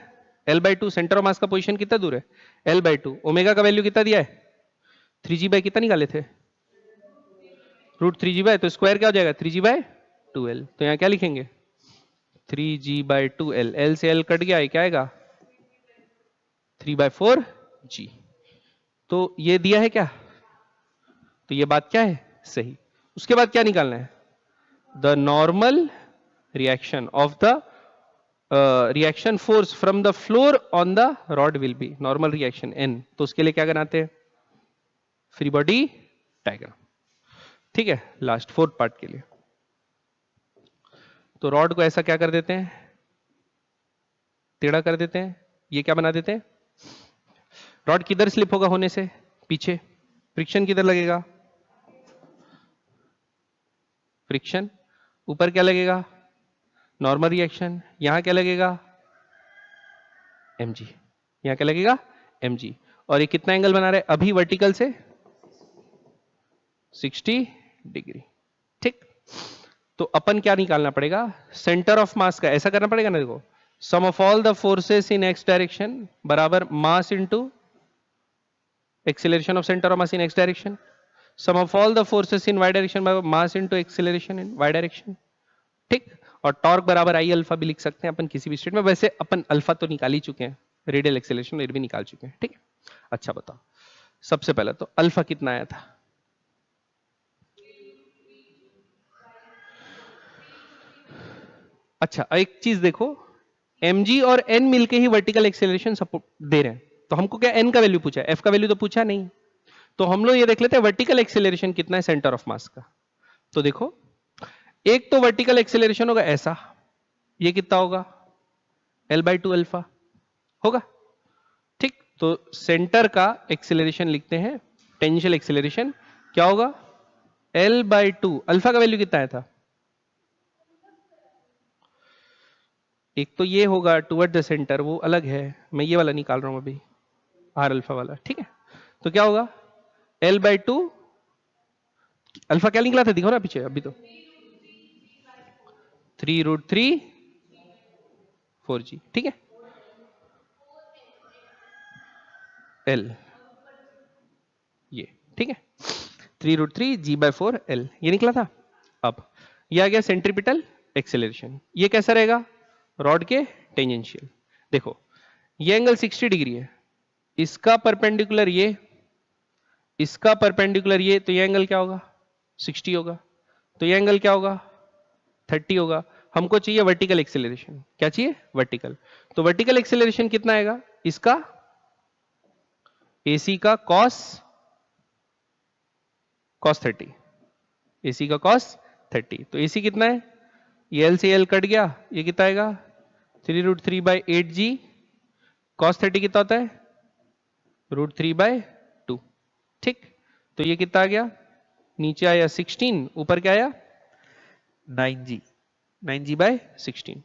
L/2, सेंटर ऑफ मास का पोजीशन कितना दूर है L/2, ओमेगा का वैल्यू कितना दिया है 3g/ कितना निकाले थे √3g/, तो स्क्वायर क्या हो जाएगा 3g/2l, तो यहां क्या लिखेंगे 3g/2l, l से l कट गया, क्या आएगा 3/4g। तो ये दिया है क्या, तो ये बात क्या है सही। उसके बाद क्या निकालना है the normal reaction of the reaction force from the floor on the rod will be, normal reaction n, तो उसके लिए क्या बनाते हैं फ्री बॉडी डायग्राम, ठीक है। लास्ट फोर्थ पार्ट के लिए तो रॉड को ऐसा क्या कर देते हैं टेढ़ा कर देते हैं, ये क्या बना देते हैं, रॉड किधर स्लिप होगा होने से पीछे, फ्रिक्शन किधर लगेगा फ्रिक्शन, ऊपर क्या लगेगा नॉर्मल रिएक्शन, यहां क्या लगेगा mg, यहां क्या लगेगा mg, और ये कितना एंगल बना रहे अभी वर्टिकल से 60 डिग्री, ठीक। तो अपन क्या निकालना पड़ेगा सेंटर ऑफ मास का, ऐसा करना पड़ेगा ना, देखो sum of all the forces in x direction बराबर mass into acceleration of centre of mass in x direction, sum of all the forces in y direction बराबर mass into acceleration in y direction, ठीक। और torque बराबर आई alpha भी लिख सकते हैं अपन किसी भी स्टेट में, वैसे अपन अल्फा तो निकाल ही चुके हैं, रेडियल एक्सीलरेशन रेट भी निकाल चुके हैं, ठीक है। अच्छा बताओ सबसे पहले तो अल्फा कितना आया था अच्छा एक चीज देखो mg और n मिलके ही वर्टिकल एक्सेलरेशन सपोर्ट दे रहे हैं, तो हमको क्या n का वैल्यू पूछा है, f का वैल्यू तो पूछा नहीं, तो हम लोग ये देख लेते हैं वर्टिकल एक्सेलरेशन कितना है सेंटर ऑफ मास का। तो देखो एक तो वर्टिकल एक्सेलरेशन होगा ऐसा, ये कितना होगा L/2 अल्फा होगा, ठीक। तो सेंटर का एक्सेलरेशन लिखते हैं टेंजेंशियल एक्सेलरेशन क्या होगा L/2, अल्फा का वैल्यू कितना आया था एक तो ये होगा टुवर्ड द सेंटर, वो अलग है, मैं ये वाला निकाल रहा हूं अभी आर अल्फा वाला, ठीक है। तो क्या होगा L/2 अल्फा क्या निकला था, दिखाओ ना पीछे अभी तो। 3√3 4g, ठीक है। एल, ये ठीक है, 3√3 g/4 L, ये निकला था। अब ये आ गया सेंट्रीपिटल एक्सेलरेशन। ये कैसा रहेगा, रॉड के टेंजेंशियल। देखो ये एंगल 60 डिग्री है, इसका परपेंडिकुलर ये, इसका परपेंडिकुलर ये, तो ये एंगल क्या होगा, 60 होगा। तो ये एंगल क्या होगा, 30 होगा। हमको चाहिए वर्टिकल एक्सेलरेशन। क्या चाहिए, वर्टिकल। तो वर्टिकल एक्सेलरेशन कितना आएगा, इसका AC का cos 30, AC का cos 30। तो AC कितना है, ये L से L कट गया, ये कितना आएगा 3√3/8g। cos 30 कितना होता है, √3/2, ठीक। तो ये कितना आ गया, नीचे आया 16, ऊपर क्या आया 9g, 9g/16,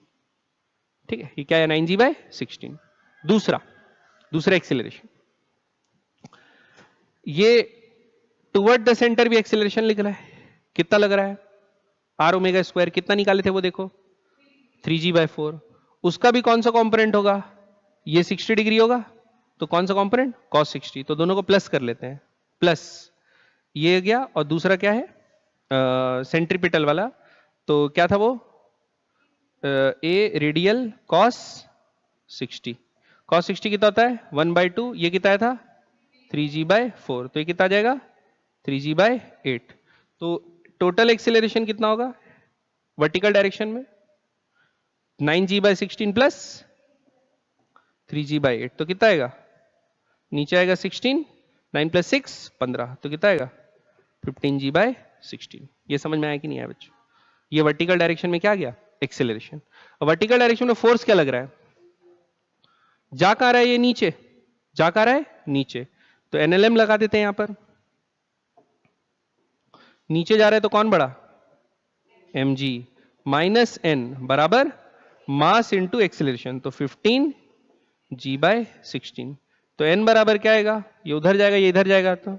ठीक है। ये क्या आया 9g/16। दूसरा एक्सेलरेशन, ये टुवर्ड द सेंटर भी एक्सेलरेशन लिख रहा है। कितना लग रहा है, r⍵², कितना निकाले थे वो देखो, 3g/4। उसका भी कौन सा कंपोनेंट होगा, ये 60 डिग्री होगा, तो कौन सा कंपोनेंट, cos 60। तो दोनों को प्लस कर लेते हैं, प्लस ये गया, और दूसरा क्या है सेंट्रीपिटल वाला, तो क्या था वो, ए रेडियल cos 60। cos 60 कितना होता है 1/2, ये कितना था 3g/4, तो ये कितना आ जाएगा 3g/8। तो टोटल एक्सेलरेशन कितना होगा वर्टिकल डायरेक्शन में, 9g/16 प्लस 3g/8, तो कितना आएगा, नीचे आएगा 16, 9 + 6 15, तो कितना आएगा 15g/16। ये समझ में आया कि नहीं आया बच्चों, ये वर्टिकल डायरेक्शन में क्या गया, एक्सेलरेशन। वर्टिकल डायरेक्शन में फोर्स क्या लग रहा है, जा कहां रहा है, ये नीचे जा कहां रहा है, नीचे। तो NLM लगा देते हैं यहां पर, नीचे जा रहा है तो कौन बड़ा, mg माइनस n बराबर मास इंटू एक्सेलरेशन, तो 15g/16। तो n बराबर क्या आएगा, ये उधर जाएगा ये इधर जाएगा, तो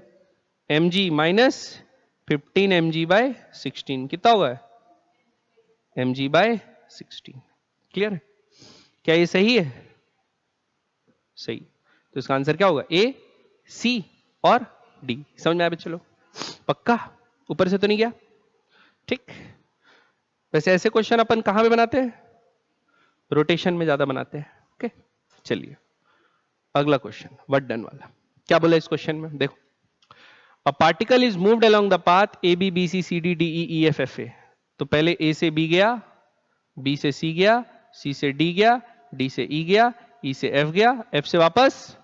mg माइनस 15 mg/16 कितना होगा, mg/16। क्लियर है, क्या ये सही है, सही। तो इसका आंसर क्या होगा, A, C और D। समझ में आया बच्चों लोग, पक्का, ऊपर से तो नहीं गया, ठीक। वैसे ऐसे क्वेश्चन अपन कहां पे बनाते हैं, रोटेशन में ज्यादा बनाते हैं। ओके, चलिए अगला क्वेश्चन वर्क डन वाला। क्या बोला इस क्वेश्चन में, देखो, a particle is moved along the path AB BC CD DE EF FA। तो पहले A से B गया, B से C गया, C से D गया, D से E गया, E से F गया, F से वापस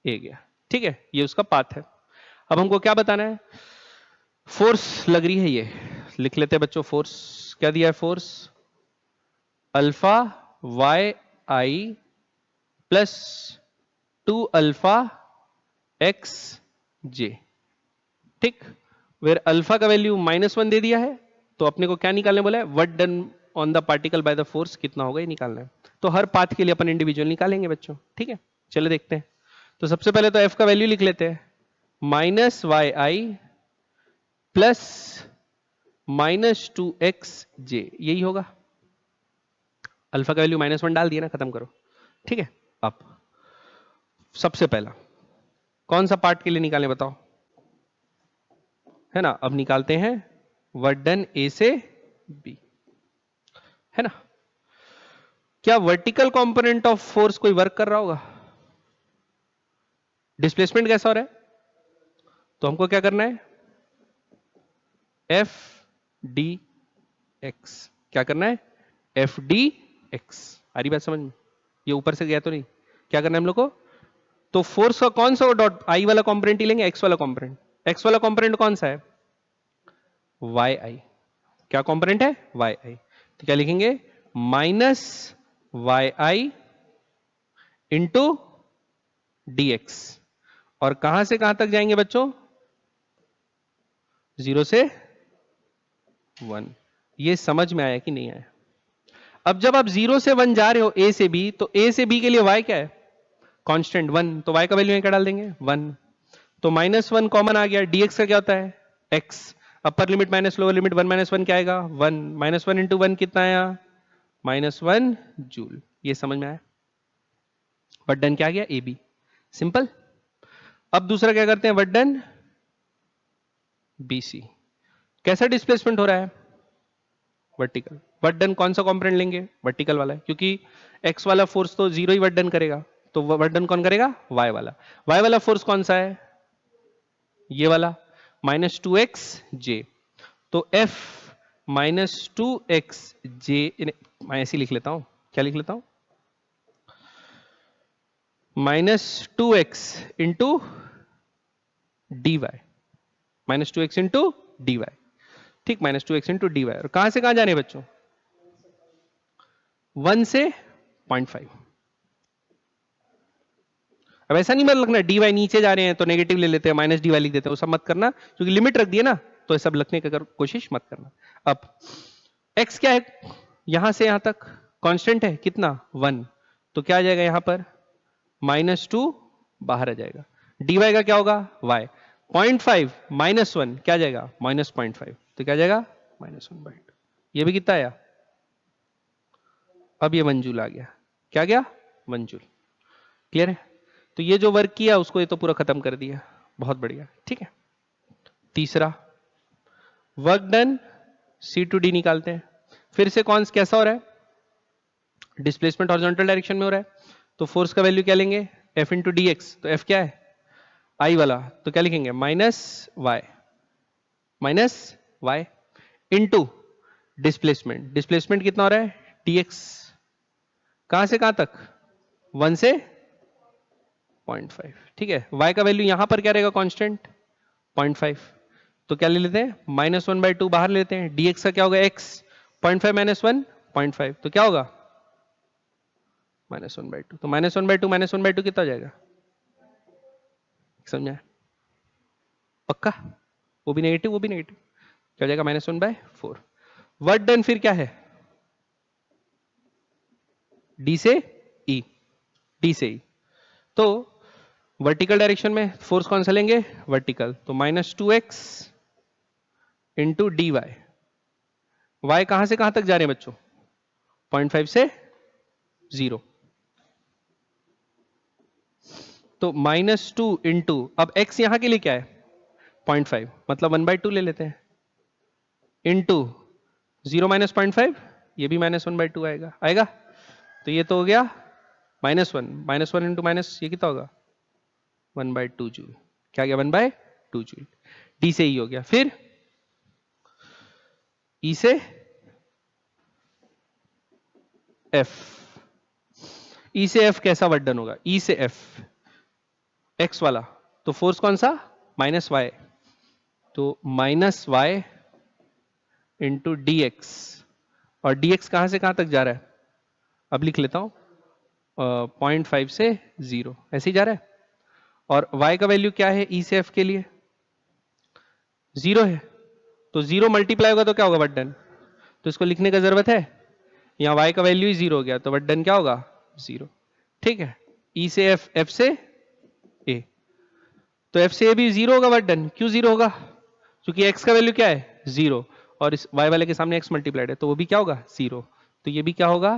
A गया, ठीक है। ये उसका पाथ है। अब हमको क्या बताना है, फोर्स लग रही है, ये लिख लेते हैं बच्चों। फोर्स क्या दिया है, force alpha YI plus 2 alpha XJ, ठीक। वेर अल्फा का वैल्यू -1 दे दिया है, तो अपने को क्या निकालने बोला है, work done on the particle by the force कितना होगा, ये निकालना है। तो हर पाथ के लिए अपन इंडिविजुअल निकालेंगे बच्चों, ठीक है। चलो देखते हैं। तो सबसे पहले तो F का वैल्यू लिख लेते हैं, -YI प्लस -2XJ, यही होगा। अल्फा का वैल्यू -1 डाल दिया ना, खत्म करो, ठीक है। अब सबसे पहला कौन सा पार्ट के लिए निकालें बताओ, है ना। अब निकालते हैं वर्क डन A से B, है ना। क्या वर्टिकल कंपोनेंट ऑफ फोर्स कोई वर्क कर रहा होगा, डिस्प्लेसमेंट कैसा हो रहा है, तो हमको क्या करना है, FDX, क्या करना है, FDX। आ रही बात समझ में, ये ऊपर से गया तो नहीं, क्या करना है हम लोग को। तो फोर्स का कौन सा डॉट आई वाला कंपोनेंट ही लेंगे, एक्स वाला कंपोनेंट। एक्स वाला कंपोनेंट कौन सा है, YI। क्या कंपोनेंट है, YI। तो क्या लिखेंगे, -YI इंटू DX। और कहां से कहां तक जाएंगे बच्चों, 0 से 1। ये समझ में आया कि नहीं आया। अब जब आप 0 से 1 जा रहे हो A से B, तो A से B के लिए Y क्या है, कांस्टेंट 1, तो Y का वैल्यू क्या डाल देंगे 1। तो -1 कॉमन आ गया, DX का क्या होता है x, upper limit minus lower limit 1 minus 1 क्या आएगा 1, माइनस 1 इंटू 1 कितना आया -1 जूल। ये समझ में आया? वर्क डन क्या आ गया ए बी, सिंपल। अब दूसरा क्या करते हैं, वर्क डन बी सी। कैसा डिस्प्लेसमेंट हो रहा है, वर्टिकल। वर्क डन कौन सा कंपोनेंट लेंगे, वर्टिकल वाला है, क्योंकि एक्स वाला फोर्स तो जीरो ही वर्क डन करेगा, तो वर्क डन कौन करेगा, वाई वाला। वाई वाला फोर्स कौन सा है, ये वाला, -2x जे। तो F -2x जे, मैं ऐसे लिख लेता हूं, क्या लिख लेता हूं, -2x into D Y, -2x into D Y, ठीक, -2x इंटू डी वाई। और कहां से कहां जाने बच्चों, 1 से 0.5। अब ऐसा नहीं मतलब रखना डी वाई नीचे जा रहे हैं तो नेगेटिव ले लेते हैं, माइनस डी वाई लिख देते हैं, वो सब मत करना, क्योंकि लिमिट रख दिए ना, तो ये सब लिखने की कोशिश मत करना। अब x क्या है, यहां से यहां तक कांस्टेंट है कितना 1, तो क्या आ जाएगा यहां पर -2 बाहर आ जाएगा। dy का क्या होगा y, 0.5 -1 क्या आ जाएगा -0.5, तो क्या आ जाएगा -1/2। ये भी कितना आया, अब ये 1 जूल आ गया, क्या गया 1 जूल। क्लियर है? तो ये जो वर्क किया उसको ये तो पूरा खत्म कर दिया, बहुत बढ़िया, ठीक है। तीसरा work done C to D निकालते हैं। फिर से कौन कैसा हो रहा है, डिस्प्लेसमेंट हॉरिजॉन्टल डायरेक्शन में हो रहा है, तो फोर्स का वैल्यू क्या लेंगे F इंटू डी एक्स, तो F क्या है I वाला, तो क्या लिखेंगे -y इंटू डिस्प्लेसमेंट। डिस्प्लेसमेंट कितना हो रहा है dx, कहां से कहां तक 1 से 0.5, ठीक है। y का वैल्यू यहां पर क्या रहेगा कांस्टेंट 0.5, तो क्या ले लेते हैं -1/2 बाहर लेते हैं, dx का क्या होगा x, 0.5 -1 0.5, तो क्या होगा -1/2, तो -1/2 कितना हो जाएगा, समझा पक्का, वो भी नेगेटिव क्या हो जाएगा -1/4। वर्क डन फिर क्या है, डी से ई, तो वर्टिकल डायरेक्शन में फोर्स कौन सा लेंगे, वर्टिकल, तो -2x into D y. Y कहां से कहां तक जा रहे हैं बच्चों 0.5 से 0, तो -2 इंटू, अब x यहां के लिए क्या है 0.5, मतलब 1/2 ले लेते हैं, इंटू 0 माइनस 0.5, ये भी -1/2 आएगा, तो ये तो हो गया -1 इंटू माइनस, ये कितना होगा 1/2 जूल, क्या गया 1/2 जूल। डी से ई हो गया, फिर ई से एफ, ई से एफ कैसा वर्क डन होगा, ई से एफ एक्स वाला, तो फोर्स कौन सा -y, तो -y इंटू डी एक्स, और dx कहां से कहां तक जा रहा है, अब लिख लेता हूं 0.5 से 0, ऐसे ही जा रहा है। और y का वैल्यू क्या है ई से एफ के लिए 0 है, तो 0 मल्टीप्लाई होगा तो क्या होगा वर्क डन, तो इसको लिखने का जरूरत है, यहां y का वैल्यू ही 0 हो गया, तो वर्क डन क्या होगा 0, ठीक है। ई से एफ, एफ से ए, तो एफ से ए भी 0 होगा वर्क डन, क्यों 0 होगा, क्योंकि x का वैल्यू क्या है 0, और इस y वाले के सामने x मल्टीप्लाइड है, तो वो भी क्या होगा 0, तो ये भी क्या होगा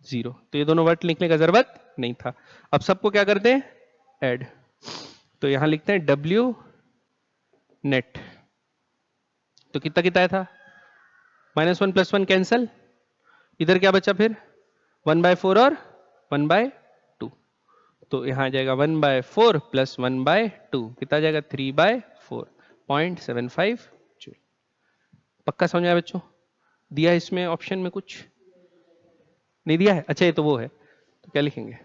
0, तो ये दोनों वर्ड लिखने का जरूरत नहीं था। अब सबको क्या करते हैं ऐड, तो यहां लिखते हैं W नेट, तो कितना कितना था -1 + 1 कैंसल, इधर क्या बचा फिर 1/4 और 1/2, तो यहां आ जाएगा 1/4 + 1/2 कितना आ जाएगा 3/4, 0.75 जूल। पक्का समझ आया बच्चों, दिया इसमें ऑप्शन में कुछ नहीं दिया है, अच्छा ये तो वो है, तो क्या लिखेंगे,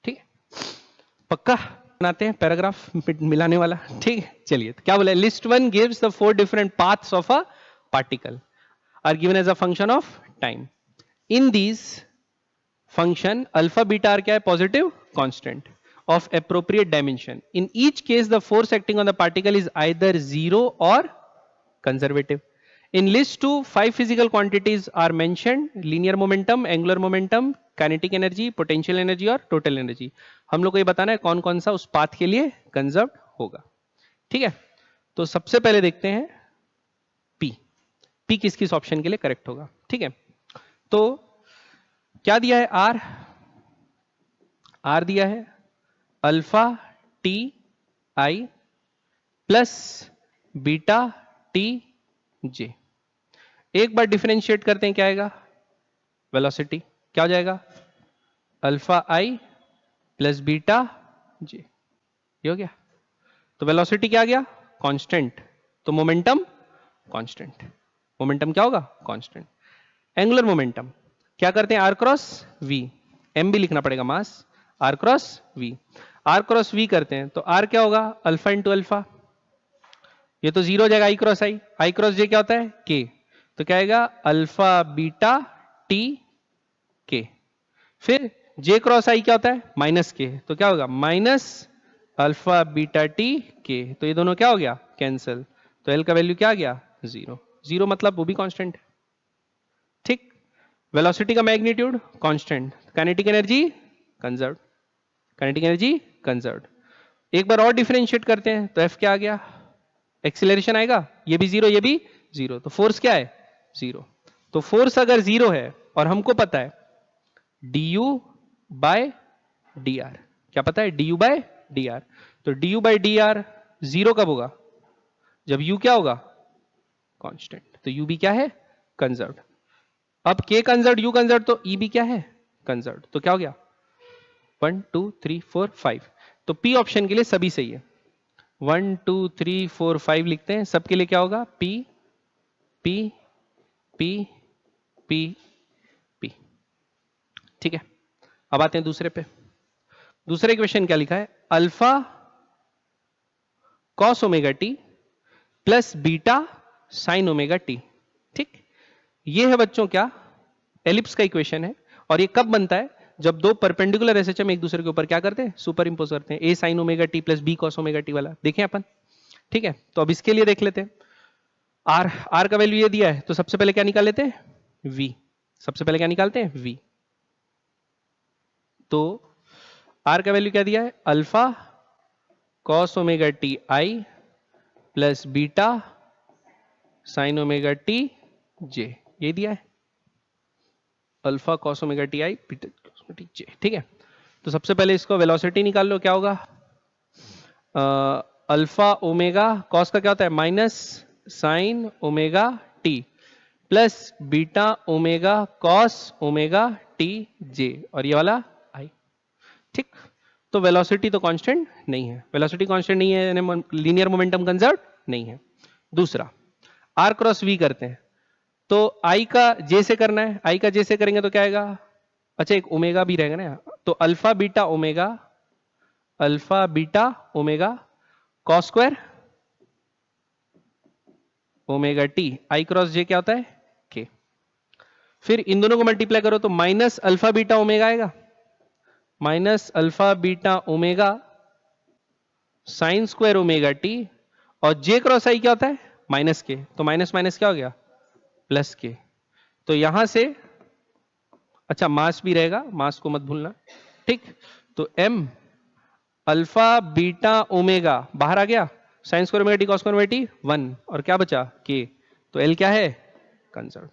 ठीक है। पक्का बनाते हैं पैराग्राफ मिलाने वाला, ठीक है। चलिए तो क्या बोला, list 1 gives the 4 different paths of a particle are given as a function of time. In these function alpha beta are क्या है positive constant of appropriate dimension. In each case, the force acting on the particle is either 0 or conservative. In list 2, 5 physical quantities are mentioned: linear momentum, angular momentum, kinetic energy, potential energy और total energy. हम लोग को ये बताना है कौन कौन सा उस पाथ के लिए कंजर्व होगा, ठीक है। तो सबसे पहले देखते हैं पी, पी किस किस ऑप्शन के लिए करेक्ट होगा। ठीक है, तो क्या दिया है, आर, आर दिया है alpha t i plus beta t j. एक बार डिफरेंशिएट करते हैं, क्या आएगा, वेलोसिटी क्या हो जाएगा, अल्फा आई प्लस बीटा जे, ये हो गया। तो वेलोसिटी क्या आ गया, कांस्टेंट, तो मोमेंटम कांस्टेंट, मोमेंटम क्या होगा, कांस्टेंट। एंगुलर मोमेंटम क्या करते हैं, आर क्रॉस वी, एम भी लिखना पड़ेगा, mass r cross v, r cross v करते हैं तो आर क्या होगा, अल्फा इंटू अल्फा, ये तो जीरो हो जाएगा, आई क्रॉस जे क्या होता है, के, तो क्या आएगा अल्फा बीटा टी के। फिर जे क्रॉस आई क्या होता है, माइनस के, तो क्या होगा माइनस अल्फा बीटा टी के, तो ये दोनों क्या हो गया, कैंसिल, तो एल का वैल्यू क्या आ गया, जीरो, जीरो मतलब वो भी कांस्टेंट है। ठीक, वेलोसिटी का magnitude constant, kinetic energy conserve, kinetic energy conserve. एक बार और डिफरेंशिएट करते हैं तो एफ क्या आ गया, एक्सीलरेशन आएगा, ये भी जीरो, ये भी जीरो, तो फोर्स क्या है, जीरो। तो फोर्स अगर जीरो है और हमको पता है du बाय डी आर, क्या पता है, du बाय डी आर, तो du by d r zero कब होगा, जब u क्या होगा, कांस्टेंट, तो u भी क्या है, कंजर्व्ड। अब k कंजर्व्ड, u कंजर्व्ड, तो e भी क्या है, कंजर्व्ड, तो क्या हो गया 1 2 3 4 5, तो p ऑप्शन के लिए सभी सही है। 1 2 3 4 5 लिखते हैं, सबके लिए क्या होगा, p p p p p। ठीक है, अब आते हैं दूसरे पे। दूसरे इक्वेशन क्या लिखा है, alpha cos omega t plus beta sine omega T. ठीक, ये है बच्चों क्या, एलिप्स का इक्वेशन है, और ये कब बनता है, जब दो परपेंडिकुलर एसएचएम एक दूसरे के ऊपर क्या करते हैं, सुपर इंपोज करते हैं, A sine omega t plus B cos omega t वाला, देखें अपन। ठीक है, तो अब इसके लिए देख लेते हैं, आर, आर का वैल्यू ये दिया है, तो सबसे पहले क्या निकाल लेते हैं, वी, सबसे पहले क्या निकालते हैं, वी। तो आर का वैल्यू क्या दिया है, alpha cos omega t i plus beta sine omega t j, ये दिया है, alpha cos omega t i beta t j. ठीक है, तो सबसे पहले इसको वेलोसिटी निकाल लो, क्या होगा, अल्फा ओमेगा कॉस का क्या होता है, minus sine omega t plus beta omega cos omega t j, और ये वाला आई। ठीक, तो वेलोसिटी तो कांस्टेंट नहीं है, वेलोसिटी कांस्टेंट नहीं है, यानी लीनियर मोमेंटम कंजर्व नहीं है। दूसरा, आर क्रॉस वी करते हैं, तो आई का जे से करना है, आई का जे से करेंगे तो क्या आएगा, अच्छा एक ओमेगा भी रहेगा ना, तो alpha beta omega, alpha beta omega cos square omega t, i cross j क्या होता है, के। फिर इन दोनों को मल्टीप्लाई करो तो माइनस अल्फा बीटा ओमेगा आएगा, minus alpha beta omega sine square omega T, और जे क्रॉस आई क्या होता है, माइनस के, तो माइनस माइनस क्या हो गया, प्लस के। तो यहां से अच्छा मास भी रहेगा, मास को मत भूलना। ठीक, तो m अल्फा बीटा ओमेगा बाहर आ गया, sine square omega T cos square omega T 1, और क्या बचा k, तो l क्या है, कंजर्व,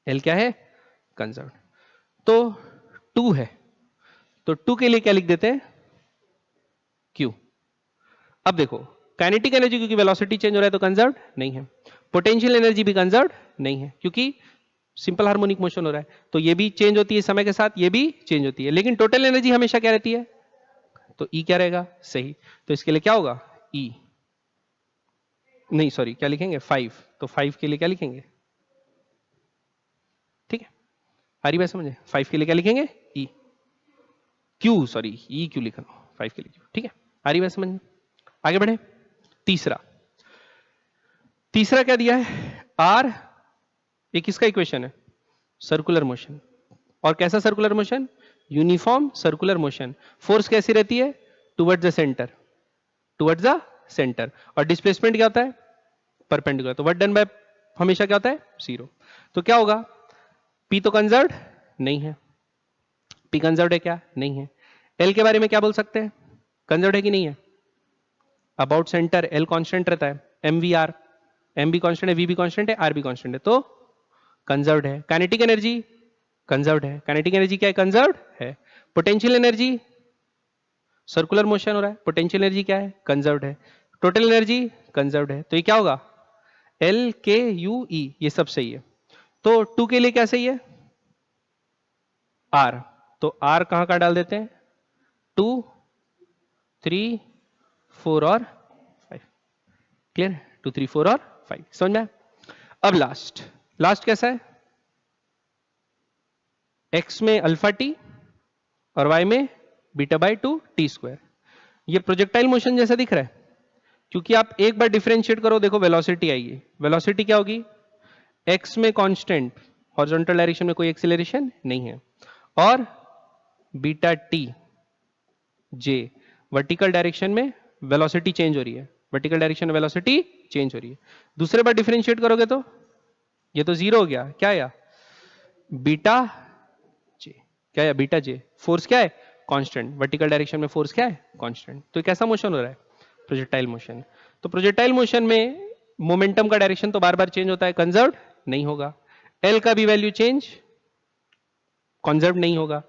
l क्या है, कंजर्व। तो 2 है, तो 2 के लिए क्या लिख देते हैं, q। अब देखो काइनेटिक एनर्जी, क्योंकि वेलोसिटी चेंज हो रहा है तो कंजर्व नहीं है, पोटेंशियल एनर्जी भी कंजर्व नहीं है, क्योंकि सिंपल हार्मोनिक मोशन हो रहा है, तो ये भी चेंज होती है समय के साथ, ये भी चेंज होती है, लेकिन टोटल एनर्जी हमेशा क्या रहती है, तो E क्या रहेगा, सही, तो इसके लिए क्या होगा, E, नहीं सॉरी क्या लिखेंगे 5, तो 5 के लिए क्या लिखेंगे, ठीक है, आ रही बात समझे, 5 के लिए क्या लिखेंगे, E, Q सॉरी E क्यों लिखा, 5 के लिए Q, ठीक है, आ रही बात समझ में। आगे बढ़े, तीसरा, तीसरा क्या दिया है, R, ये किसका इक्वेशन है, सर्कुलर मोशन, और कैसा circular motion, uniform circular motion, force कैसी रहती है, towards the centre, towards the centre, और डिस्प्लेसमेंट क्या होता है, परपेंडिकुलर, तो वर्क डन बाय हमेशा क्या होता है, जीरो। तो क्या होगा, P तो कंजर्व्ड नहीं है, P कंजर्व्ड है क्या, नहीं है। L के बारे में क्या बोल सकते हैं, कंजर्व्ड है कि नहीं है, अबाउट सेंटर एल कांस्टेंट रहता है, एम वी आर, एम भी कांस्टेंट है, वी भी कांस्टेंट है, आर भी कांस्टेंट है, तो कंजर्व्ड है। काइनेटिक एनर्जी कंजर्व्ड है, काइनेटिक एनर्जी क्या है, कंजर्व्ड है। पोटेंशियल एनर्जी, सर्कुलर मोशन हो रहा है, पोटेंशियल एनर्जी क्या है, कंजर्व्ड है। टोटल एनर्जी कंजर्व्ड है, तो ये क्या होगा, एल के यू ई, ये सब सही है। तो 2 के लिए क्या सही है, आर, तो आर कहां का डाल देते हैं, 2, 3, 4 और 5, क्लियर, 2, 3, 4 और 5, समझ में। अब लास्ट कैसा है, x में अल्फा टी और y में बीटा बाई 2 टी स्क्वायर। ये प्रोजेक्टाइल मोशन जैसा दिख रहा है, क्योंकि आप एक बार डिफरेंशिएट करो, देखो वेलोसिटी आएगी, वेलोसिटी क्या होगी, x में कांस्टेंट, हॉरिजॉन्टल डायरेक्शन में कोई एक्सीलरेशन नहीं है, और बीटा टी जे, वर्टिकल डायरेक्शन में वेलोसिटी चेंज हो रही है, वर्टिकल डायरेक्शन में वेलोसिटी चेंज हो रही है। दूसरे बार डिफरेंशिएट करोगे तो ये तो जीरो हो गया, क्या आया, बीटा जे, क्या है, बीटा जे, फोर्स क्या है, कांस्टेंट, वर्टिकल डायरेक्शन में फोर्स क्या है, कांस्टेंट। तो कैसा मोशन हो रहा है, प्रोजेक्टाइल मोशन। तो प्रोजेक्टाइल मोशन में मोमेंटम का डायरेक्शन तो बार बार चेंज होता है, कंजर्व्ड नहीं होगा। एल का भी वैल्यू चेंज, कंजर्व्ड नहीं होगा।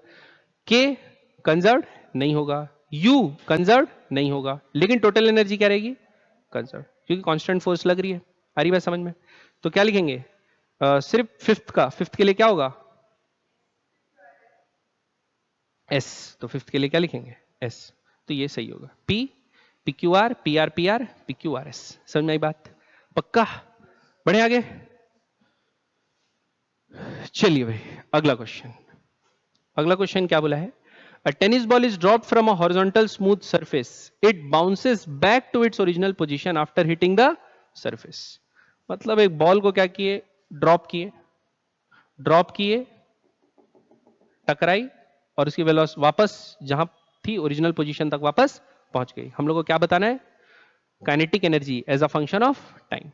के कंजर्व्ड नहीं होगा, यू कंजर्व्ड नहीं होगा, लेकिन टोटल एनर्जी क्या रहेगी, कंजर्व्ड, क्योंकि कांस्टेंट फोर्स लग रही है। आ रही बात समझ में। तो क्या लिखेंगे, सिर्फ फिफ्थ के लिए क्या होगा, एस, तो फिफ्थ के लिए क्या लिखेंगे, एस, तो ये सही होगा, P P Q R P R P R P Q R S. समझ में आई बात, पक्का, बढ़े आगे। चलिए भाई अगला क्वेश्चन क्या बोला है, a tennis ball is dropped from a horizontal smooth surface, it bounces back to its original position after hitting the surface। मतलब एक बॉल को क्या किए, ड्रॉप किए, टकराई और उसकी वेलोसिटी वापस जहां थी ओरिजिनल पोजीशन तक वापस पहुंच गई। हम लोग को क्या बताना है, kinetic energy as a function of time.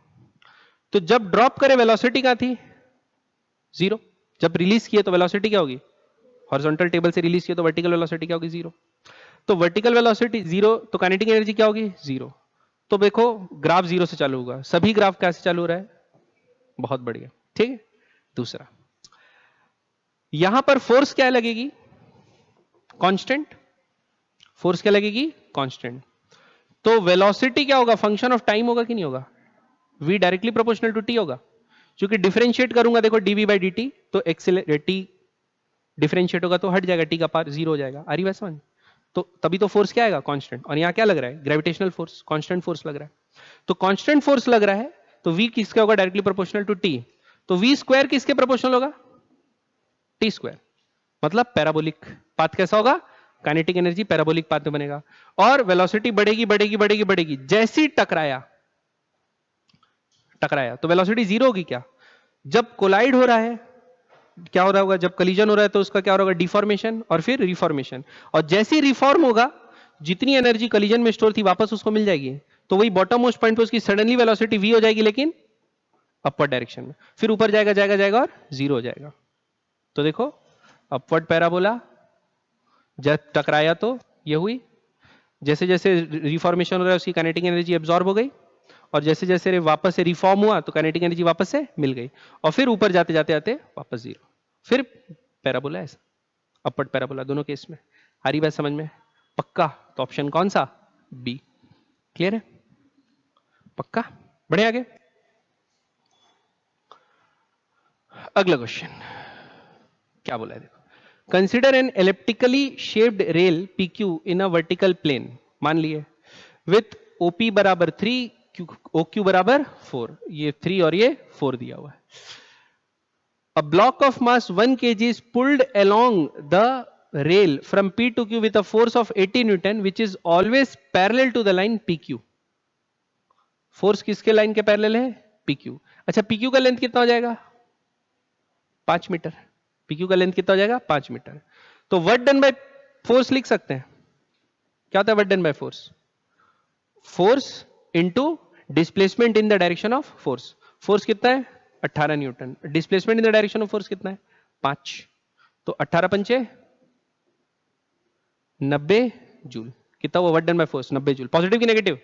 तो जब ड्रॉप करे वेलोसिटी क्या थी, 0, जब रिलीज किए तो वेलोसिटी क्या होगी, हॉरिजॉन्टल टेबल से रिलीज किया तो वर्टिकल वेलोसिटी क्या होगी, 0। तो वर्टिकल वेलोसिटी 0, तो काइनेटिक एनर्जी क्या होगी, 0। तो देखो ग्राफ 0 से चालू होगा, सभी ग्राफ कैसे चालू हो रहा है, बहुत बढ़िया, ठीक है। दूसरा, यहां पर फोर्स क्या लगेगी, कांस्टेंट, फोर्स क्या लगेगी, कांस्टेंट। तो वेलोसिटी क्या होगा, फंक्शन ऑफ टाइम होगा कि नहीं होगा, v directly proportional to t होगा, क्योंकि डिफरेंशिएट करूंगा देखो dv बाई dt, तो एक्सेलरेटी डिफरेंशिएट होगा तो हट जाएगा, टी का पार 0 हो जाएगा। आ रही बात समझ, तो तभी तो फोर्स क्या आएगा, कांस्टेंट। और यहां क्या लग रहा है, ग्रेविटेशनल फोर्स, कांस्टेंट फोर्स लग रहा है। तो कांस्टेंट फोर्स लग रहा है, तो v किसका होगा, डायरेक्टली प्रोपोर्शनल टू t, तो v स्क्वायर किसके प्रोपोर्शनल होगा, t स्क्वायर। मतलब पैराबोलिक पाथ कैसा होगा, काइनेटिक एनर्जी पैराबोलिक पाथ में बनेगा, और वेलोसिटी बढ़ेगी बढ़ेगी बढ़ेगी बढ़ेगी, जैसी टकराया तो वेलोसिटी 0 होगी क्या, जब कोलाइड हो रहा है क्या हो रहा होगा, जब कलीजन हो रहा है तो उसका क्या हो रहा होगा, डिफॉर्मेशन और फिर रिफॉर्मेशन, और जैसे ही रिफॉर्म होगा जितनी एनर्जी कलीजन में स्टोर थी वापस उसको मिल जाएगी, तो वही बॉटम मोस्ट पॉइंट पे उसकी सडनली वेलोसिटी v हो जाएगी, लेकिन अपवर्ड डायरेक्शन में, फिर ऊपर जाएगा जाएगा जाएगा और 0 हो जाएगा। तो देखो अपवर्ड पैराबोला, जब टकराया तो ये हुई, जैसे जैसे रिफॉर्मेशन हो रहा है उसकी काइनेटिक एनर्जी एब्जॉर्ब हो गई, और जैसे जैसे वापस से रिफॉर्म हुआ तो काइनेटिक एनर्जी वापस से मिल गई, और फिर ऊपर जाते जाते जाते वापस 0, फिर पैराबोला, ऐसा अपवर्ड पैराबोला दोनों केस में। हरी बात समझ में, पक्का। तो ऑप्शन कौन सा, बी, क्लियर है, पक्का, बढ़े आगे। अगला क्वेश्चन क्या बोला है, देखो, consider an elliptically shaped rail PQ in a vertical plane, मान लिए विथ OP बराबर 3, OQ बराबर 4, ये 3 और ये 4 दिया हुआ है। A block of mass 1 kg is pulled along the rail from P to Q with a force of 80 Newton, which is always parallel to the line PQ. Force किसके line के पैरेलल है, PQ। अच्छा PQ का length कितना हो जाएगा, 5 metre. PQ का length कितना हो जाएगा, 5 मीटर। तो वर्क डन बाय फोर्स लिख सकते हैं, क्या होता है work done by force, force into displacement in the direction of force. Force कितना है, 18 Newton, displacement in the direction of force कितना है, 5, तो 18 पंचे 90 जूल, कितना वो work done by force, 90 joule. Positive की नेगेटिव,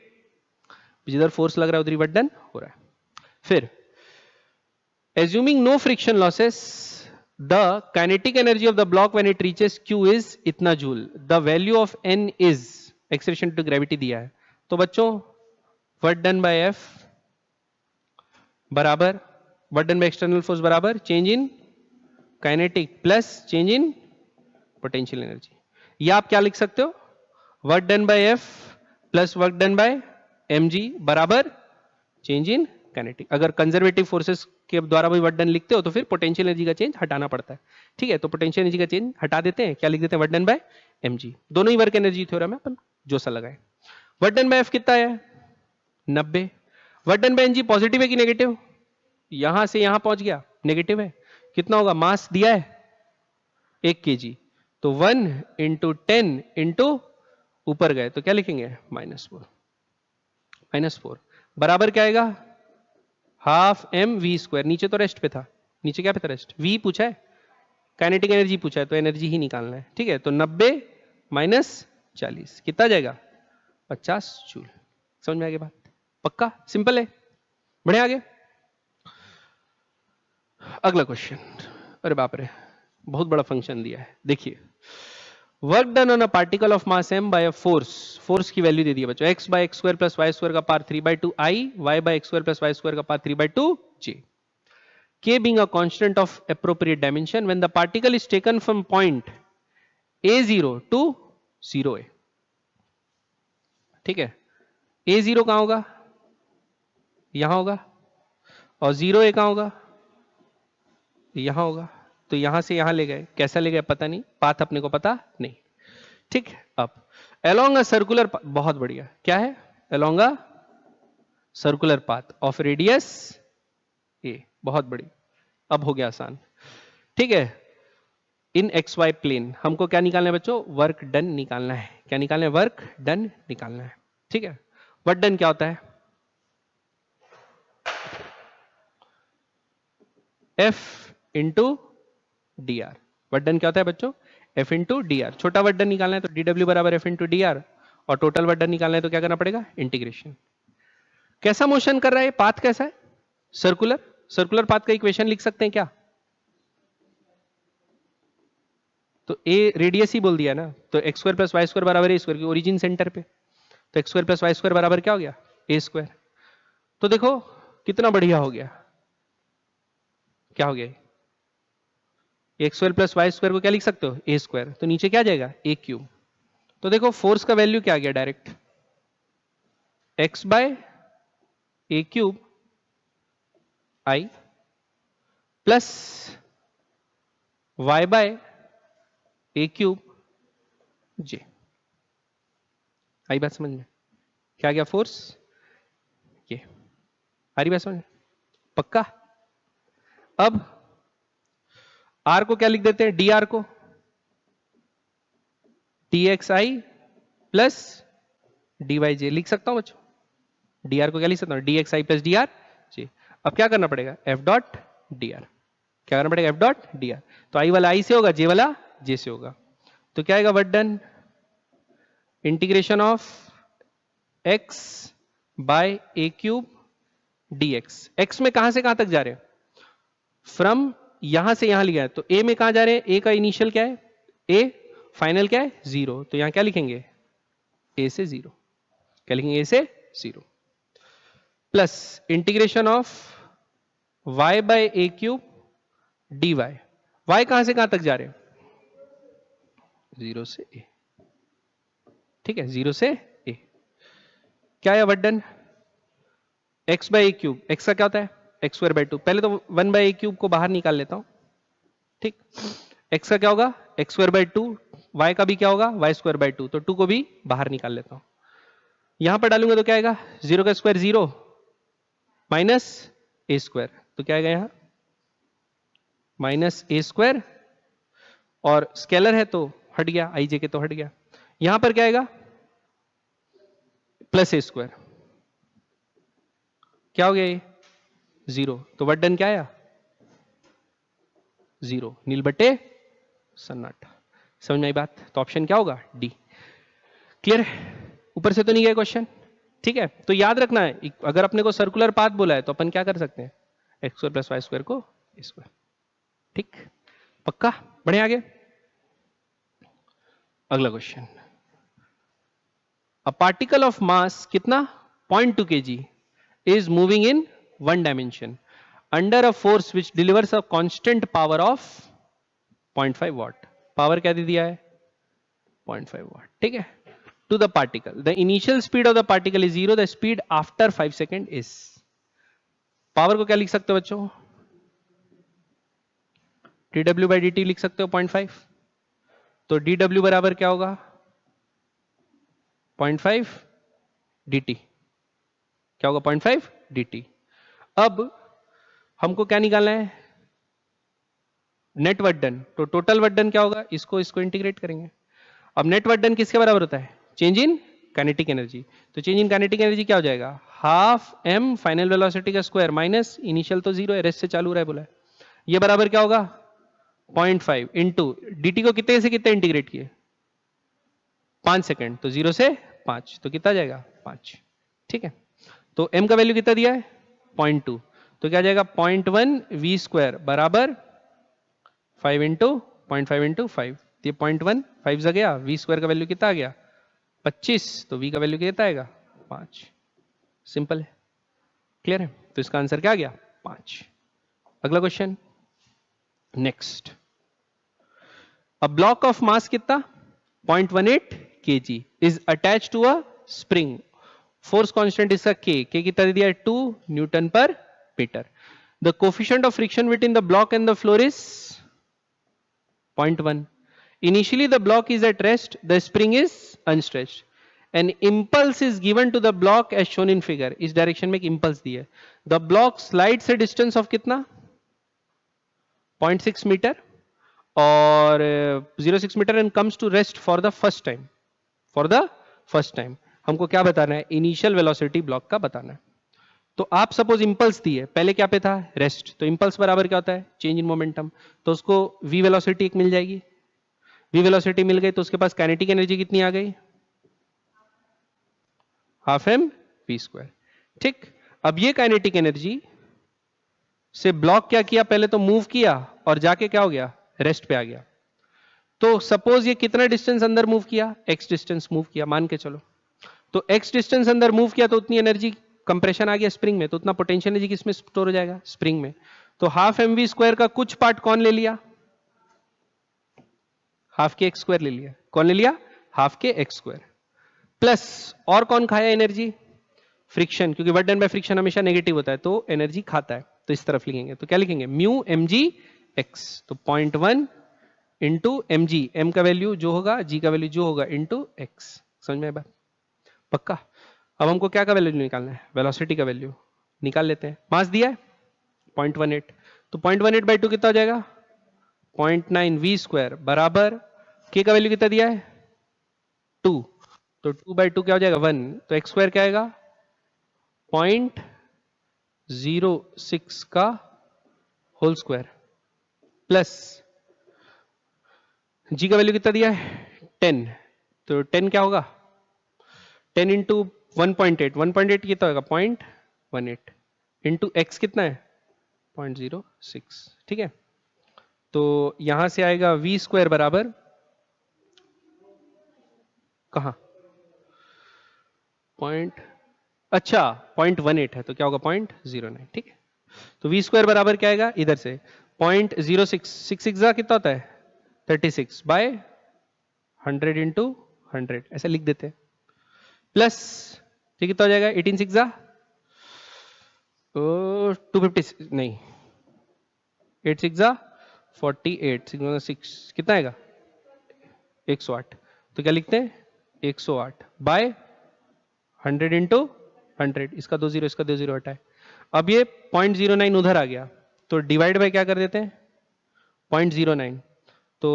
जिधर फोर्स लग रहा है उधर वर्क डन हो रहा है। फिर assuming no friction losses, the kinetic energy of the block when it reaches q is इतना joule, the value of n is acceleration to gravity दिया है। तो बच्चों वर्क डन बाय f बराबर work done by external force बराबर change in kinetic plus change in potential energy. या आप क्या लिख सकते हो, work done by f plus work done by mg बराबर चेंज इन काइनेटिक। अगर कंजर्वेटिव फोर्सेस के द्वारा भी वर्क डन लिखते हो तो फिर पोटेंशियल एनर्जी का चेंज हटाना पड़ता है। ठीक है, तो पोटेंशियल एनर्जी का चेंज हटा देते हैं, क्या लिख देते हैं, वर्क डन बाय mg। दोनों ही वर्क एनर्जी थ्योरम है, अपन जो सा लगाए। वर्क डन बाय f कितना है, 90। Work done by mg positive है कि नेगेटिव, यहां से यहां पहुंच गया नेगेटिव है, कितना होगा, मास दिया है 1 kg, तो 1 इंटू 10 इंटू ऊपर गए तो क्या लिखेंगे, -4 बराबर क्या आएगा, हाफ एम वी स्क्वायर। नीचे तो रेस्ट पे था, नीचे क्या पे था, रेस्ट। वी पूछा है, काइनेटिक एनर्जी पूछा है, तो एनर्जी ही निकालना है। ठीक है, तो 90 माइनस 40 कितना जाएगा, 50 जूल। समझ में आ गया बात, पक्का सिंपल है, बढ़े आगे। अगला क्वेश्चन, अरे बाप रे बहुत बड़ा फंक्शन दिया है, देखिए work done on a particle of mass m by a force की वैल्यू दे दी है बच्चों, x by x square plus y square का power 3/2 i, y by x square plus y square का power 3/2 j, k being a constant of appropriate dimension when the particle is taken from point a0 to 0a। ठीक है, a0 कहां होगा, यहां होगा, और 0a कहां होगा, यहां होगा। तो यहां से यहां ले गए, कैसा ले गए पता नहीं, पाथ अपने को पता नहीं। ठीक, अब अलोंग अ सर्कुलर, बहुत बढ़िया, क्या है, along a circular path of radius a, बहुत बड़ी, अब हो गया आसान। ठीक है, इन एक्स वाई प्लेन हमको क्या निकालना है बच्चों, वर्क डन निकालना है। क्या निकालना है, वर्क डन निकालना है। ठीक है, वर्क डन क्या होता है, F into D R. Work done क्या होता है बच्चों, F इंटू डी आर। छोटा वर्क डन निकालना है तो DW बराबर F इंटू डी आर, और टोटल वर्क डन निकालना है तो क्या करना पड़ेगा, इंटीग्रेशन। कैसा मोशन कर रहा है, पाथ कैसा है, सर्कुलर। सर्कुलर पाथ का इक्वेशन लिख सकते हैं क्या, तो ए रेडियस ही बोल दिया ना, तो x square plus y square बराबर ए स्क्वायर, ओरिजिन सेंटर पे, तो x square plus y square बराबर क्या हो गया, ए स्क्वायर। तो देखो कितना बढ़िया हो गया, क्या हो गया, x square plus y square को क्या लिख सकते हो, ए स्क्वायर, तो नीचे क्या जाएगा, ए क्यूब। तो देखो फोर्स का वैल्यू क्या आ गया, direct x by a cube I plus Y bye a cube जे। आई बात समझ में, क्या गया फोर्स, ये आ रही बात समझ में, पक्का। अब आर को क्या लिख देते हैं, डी आर को डी एक्स आई प्लस डी वाई जे लिख सकता हूं बच्चों, डी आर को क्या लिख सकता हूं, डी एक्स आई प्लस डी आर जे। अब क्या करना पड़ेगा, एफ डॉट डी आर, क्या करना पड़ेगा, एफ डॉट डी आर। तो आई वाला आई से होगा, जे वाला जे से होगा, तो क्या आएगा, work done integration of x by a cube d x. X में कहां से कहां तक जा रहे हैं, फ्रॉम यहां से यहां लिया है, तो ए में कहां जा रहे हैं, ए का इनिशियल क्या है, ए, फाइनल क्या है, 0, तो यहां क्या लिखेंगे, ए से 0, क्या लिखेंगे, ए से 0, plus integration of y by a cube d y. Y कहां से कहां तक जा रहे हैं, 0 से a। ठीक है, 0 से a, क्या है work done, x bye a cube, x का क्या होता है, एक्स स्क्वायर बाय 2, पहले तो 1 बाय ए क्यूब को बाहर निकाल लेता हूं। ठीक, x का क्या होगा, एक्स स्क्वायर बाय 2, y का भी क्या होगा, वाई स्क्वायर बाय 2, तो 2 को भी बाहर निकाल लेता हूं। यहां पर डालूंगा तो क्या आएगा, 0 का स्क्वायर 0 माइनस ए स्क्वायर, तो क्या आएगा यहां माइनस ए स्क्वायर, और स्केलर है तो हट गया, आई जे के तो हट गया। यहां पर क्या आएगा, प्लस ए स्क्वायर, क्या हो गया ये, 0, तो वर्क डन क्या आया, 0, नील बटे सन्नाटा। समझ में आई बात, तो ऑप्शन क्या होगा, डी। क्लियर है, ऊपर से तो नहीं गया क्वेश्चन, ठीक है, तो याद रखना है अगर अपने को सर्कुलर पाथ बोला है तो अपन क्या कर सकते हैं, x square plus y square को स्क्वायर। ठीक, पक्का, बढ़े आगे। अगला question, a particle of mass कितना 0.2 kg is moving in one dimension under a force which delivers a constant power of 0.5 watt। Power क्या दे दिया है 0.5 watt। ठीक है, to the particle the initial speed of the particle is 0, the speed after 5 second is। Power को क्या लिख सकते हो बच्चों, dw by dt लिख सकते हो 0.5, तो dw बराबर क्या होगा 0.5 dt, क्या होगा 0.5 dt। अब हमको क्या निकालना है नेट वर्क डन, तो टोटल वर्क डन क्या होगा, इसको इंटीग्रेट करेंगे। अब नेट वर्क डन किसके बराबर होता है, चेंज इन काइनेटिक एनर्जी, तो चेंज इन काइनेटिक एनर्जी क्या हो जाएगा हाफ एम फाइनल वेलोसिटी का स्क्वायर माइनस इनिशियल तो जीरो है रेस्ट से चालू रहा है बोला है, ये बराबर क्या होगा 0.5 इंटू dt को कितने से कितने इंटीग्रेट किए 5 सेकेंड, तो 0 से 5 तो कितना जाएगा 5। ठीक है, तो m का वैल्यू कितना दिया है 0.2, तो क्या जाएगा 0.1 v स्क्वायर बराबर 5 इंटू 0.5 इंटू 5, ये 0.1 5 जा गया, v स्क्वायर का वैल्यू कितना आ गया 25, तो v का वैल्यू कितना आएगा 5। सिंपल है, क्लियर है, तो इसका आंसर क्या आ गया 5। अगला question next, a block of mass कितना 0.18 kg is attach to a spring, force constant इसका k कितना दे दिया है 2 newton per metre, the coefficient of friction between the block and the floor is 0.1, initially the block is at rest, the spring is unstretched, an impulse is given to the block as shown in figure, इस direction में एक impulse दी है, the block slides a distance of कितना 0.6 metre और 0.6 metre and comes to rest for the first time, for the first time हमको क्या बताना है इनिशियल वेलोसिटी ब्लॉक का बताना है। तो आप सपोज इंपल्स दी है, पहले क्या पे था रेस्ट, तो इंपल्स बराबर क्या होता है चेंज इन मोमेंटम, तो उसको v वेलोसिटी एक मिल जाएगी, v वेलोसिटी मिल गई तो उसके पास काइनेटिक एनर्जी कितनी आ गई हाफ एम v स्क्वायर। ठीक, अब ये काइनेटिक एनर्जी से ब्लॉक क्या किया, पहले तो मूव किया और जाके क्या हो गया रेस्ट पे आ गया, तो सपोज ये कितना डिस्टेंस अंदर मूव किया x डिस्टेंस मूव किया मान के चलो, तो x डिस्टेंस अंदर मूव किया तो उतनी एनर्जी कंप्रेशन आ गया स्प्रिंग में, तो उतना पोटेंशियल एनर्जी किसमें स्टोर हो जाएगा स्प्रिंग में, तो हाफ एम वी स्क्वायर का कुछ पार्ट कौन ले लिया हाफ के एक्स स्क्वायर ले लिया, कौन ले लिया हाफ के एक्स स्क्वायर, प्लस और कौन खाया एनर्जी फ्रिक्शन, क्योंकि वर्क डन बाय फ्रिक्शन हमेशा नेगेटिव होता है तो एनर्जी खाता है, तो इस तरफ लिखेंगे, तो क्या लिखेंगे म्यू एम जी एक्स, तो 0.1 इंटू एम जी, एम का वैल्यू जो होगा जी का वैल्यू जो होगा इंटू एक्स, समझ में बात पक्का। अब हमको क्या का वैल्यू निकालना है वेलोसिटी का वैल्यू निकाल लेते हैं, मास दिया है 0.18, तो 0.18 बाई 2 कितना हो जाएगा 0.9 वी स्क्वायर बराबर के का वैल्यू कितना दिया है 2, तो 2 बाई 2 क्या हो जाएगा 1, तो एक्स स्क्वायर क्या आएगा 0.06 का होल स्क्वायर प्लस जी का वैल्यू कितना दिया है 10, तो 10 क्या होगा 10 इंटू 1.8, 1.8 कितना होगा 0.18 इंटू एक्स कितना है 0.06। ठीक है, तो यहां से आएगा v स्क्वायर बराबर कहां अच्छा 0.18 है तो क्या होगा 0.09। ठीक है, तो v स्क्वायर बराबर क्या आएगा इधर से 0.06, 6 कितना होता है 36 बाय 100 इंटू 100 ऐसे लिख देते हैं, प्लस ये कितना हो जाएगा 18 6 250 नहीं 8 6 48 6 कितना आएगा 108, तो क्या लिखते हैं 108 बाय 100 इंटू 100, इसका 2 0 इसका 2 0 हटा है, अब ये 0.09 उधर आ गया तो डिवाइड बाय क्या कर देते हैं 0.09, तो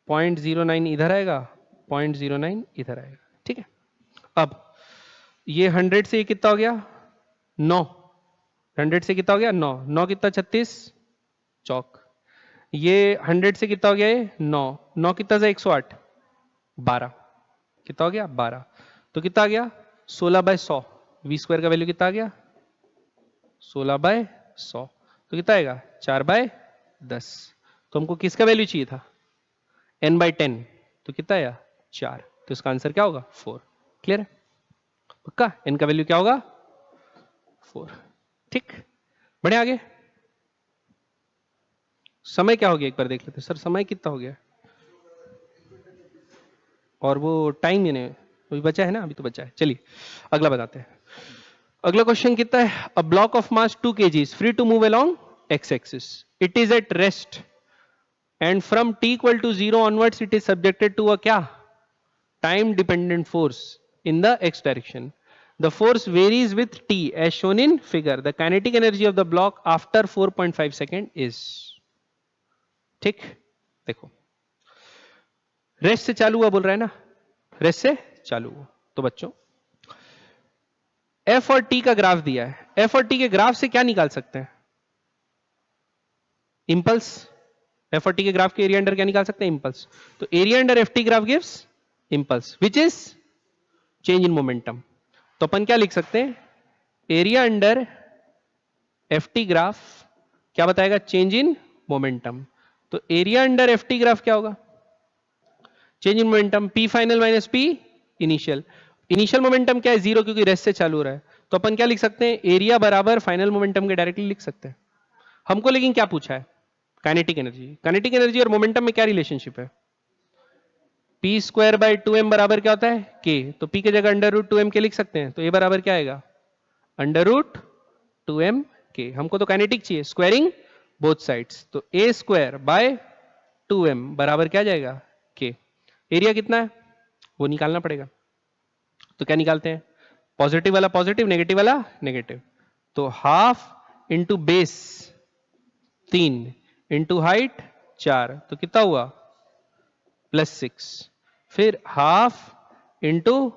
0.09 इधर आएगा 0.09 इधर आएगा। ठीक है, अब ये 100 से कितना हो गया 9, 100 से कितना हो गया 9, 9 कितना 36 चौक, ये 100 से कितना हो गया ये 9, 9 कितना से 108 12, कितना हो गया 12, तो कितना आ गया 16/100, वी स्क्वायर का वैल्यू कितना आ गया 16/100, तो कितना आएगा 4/10। तो हमको किसका वैल्यू चाहिए था n/10, तो कितना आया 4, तो इसका आंसर क्या होगा 4। क्लियर है? पक्का n का वैल्यू क्या होगा 4। ठीक, बढ़े आगे। समय क्या हो गया एक बार देख लेते हैं। सर समय कितना हो गया, और वो टाइम ही नहीं अभी बचा है ना, अभी तो बचा है। चलिए अगला बताते हैं। अगला क्वेश्चन कितना है, a block of mass 2 kg is free to move along x axis, it is at rest and from t equal to 0 onwards it is subjected to a क्या time dependent force in the x direction, the force varies with t as shown in figure, the kinetic energy of the block after 4.5 second is. ठीक, देखो rest से चालू हुआ बोल रहा है ना, रेस्ट से चालू हुआ, तो बच्चों एफ और टी का ग्राफ दिया है, एफ और टी के ग्राफ से क्या निकाल सकते हैं इंपल्स, एफ और टी के ग्राफ के एरिया अंडर क्या निकाल सकते हैं इंपल्स, तो area under F T graph gives impulse which is change in momentum, तो अपन क्या लिख सकते हैं area under F T graph क्या बताएगा चेंज इन मोमेंटम, तो area under F T graph क्या होगा change in momentum, P final minus P initial, initial momentum क्या है 0 क्योंकि रेस्ट से चालू हो रहा है, तो अपन क्या लिख सकते हैं एरिया बराबर फाइनल मोमेंटम के डायरेक्टली लिख सकते हैं। हमको लेकिन क्या पूछा है काइनेटिक एनर्जी, काइनेटिक एनर्जी और मोमेंटम में क्या रिलेशनशिप है, पी स्क्वायर बाय 2m बराबर क्या होता है k, तो p की जगह अंडर रूट 2m के लिख सकते हैं, तो a बराबर क्या आएगा अंडर रूट 2m k, हमको तो काइनेटिक चाहिए स्क्वायरिंग बोथ साइड्स, तो a स्क्वायर बाय 2m बराबर क्या जाएगा k, एरिया कितना है वो निकालना पड़ेगा, तो क्या निकालते हैं पॉजिटिव वाला पॉजिटिव नेगेटिव वाला नेगेटिव, तो half into base 3 into height 4, तो कितना हुआ +6, फिर हाफ इंटू